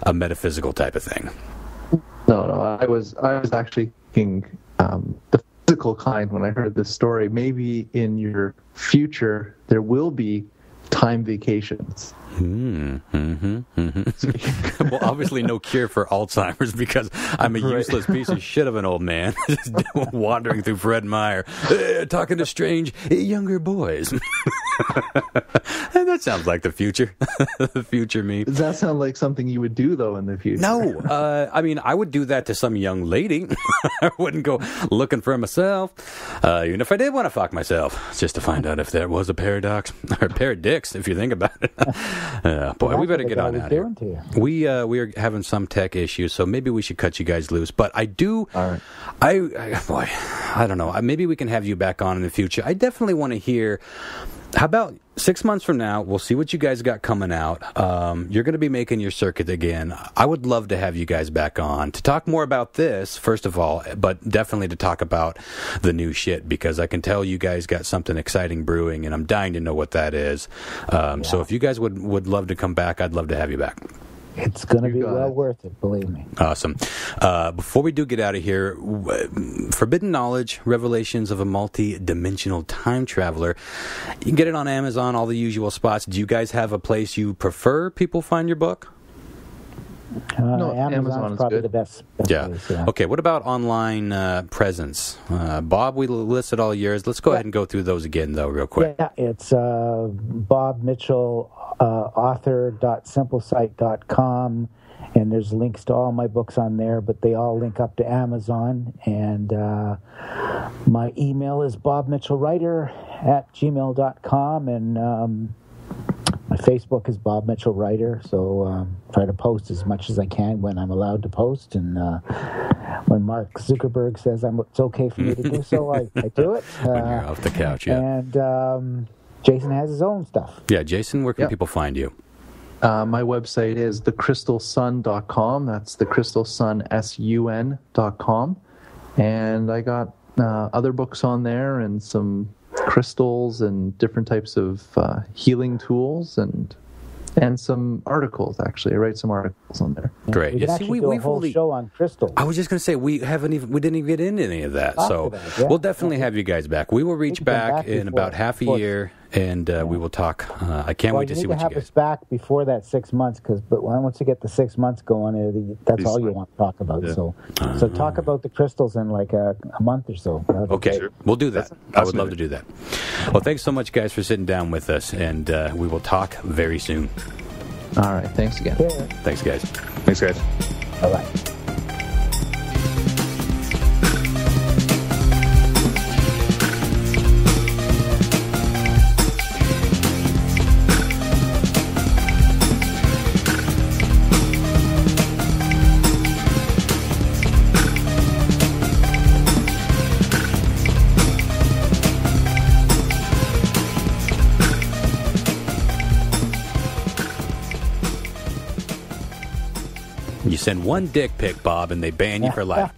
a metaphysical type of thing? No, I was actually thinking the physical kind when I heard this story. Maybe in your future there will be time vacations. Well, obviously no cure for Alzheimer's because I'm a useless piece of shit of an old man just wandering through Fred Meyer, talking to strange younger boys. And that sounds like the future. The future me. Does that sound like something you would do, though, in the future? No. I mean, I would do that to some young lady. I wouldn't go looking for myself. Even if I did want to fuck myself, just to find out if there was a paradox. Or a pair of dicks, if you think about it. Boy, we better get on out here. We are having some tech issues, so maybe we should cut you guys loose. But I do. All right. I don't know. Maybe we can have you back on in the future. I definitely want to hear. How about 6 months from now, we'll see what you guys got coming out. You're going to be making your circuit again. I would love to have you guys back on to talk more about this, first of all, but definitely to talk about the new shit, because I can tell you guys got something exciting brewing, and I'm dying to know what that is. So if you guys would love to come back, I'd love to have you back. It's going to be well worth it, believe me. Awesome. Before we do get out of here, Forbidden Knowledge, Revelations of a Multi-Dimensional Time Traveler. You can get it on Amazon, all the usual spots. Do you guys have a place you prefer people find your book? No, Amazon's Amazon is probably good. the best Yeah. place, yeah. Okay. What about online presence? Bob, we listed all yours. Let's go ahead and go through those again, though, real quick. Yeah, it's Bob Mitchell, author.simplesite.com, and there's links to all my books on there, but they all link up to Amazon. And my email is bobmitchellwriter@gmail.com, and my Facebook is Bob Mitchell Writer, so try to post as much as I can when I'm allowed to post. And when Mark Zuckerberg says it's okay for me to do so, I do it. When you're off the couch, yeah. And Jason has his own stuff. Yeah, Jason, where can people find you? My website is thecrystalsun.com. That's thecrystalsun.com. And I got other books on there and some crystals and different types of healing tools and some articles. Actually, I write some articles on there. Great. We can actually do a whole show on crystals. I was just going to say we didn't even get into any of that. So we'll definitely have you guys back. We will reach back in about half a year, and we will talk. I can't wait to see what you have guys. us back before that 6 months, but once you get the 6 months going, that's all you want to talk about. Yeah. So talk about the crystals in like a month or so. Okay, we'll do that. I would love to do that. Well, thanks so much, guys, for sitting down with us, and we will talk very soon. All right. Thanks again. Yeah. Thanks, guys. Thanks, guys. Bye-bye. You send one dick pic, Bob, and they ban you for life.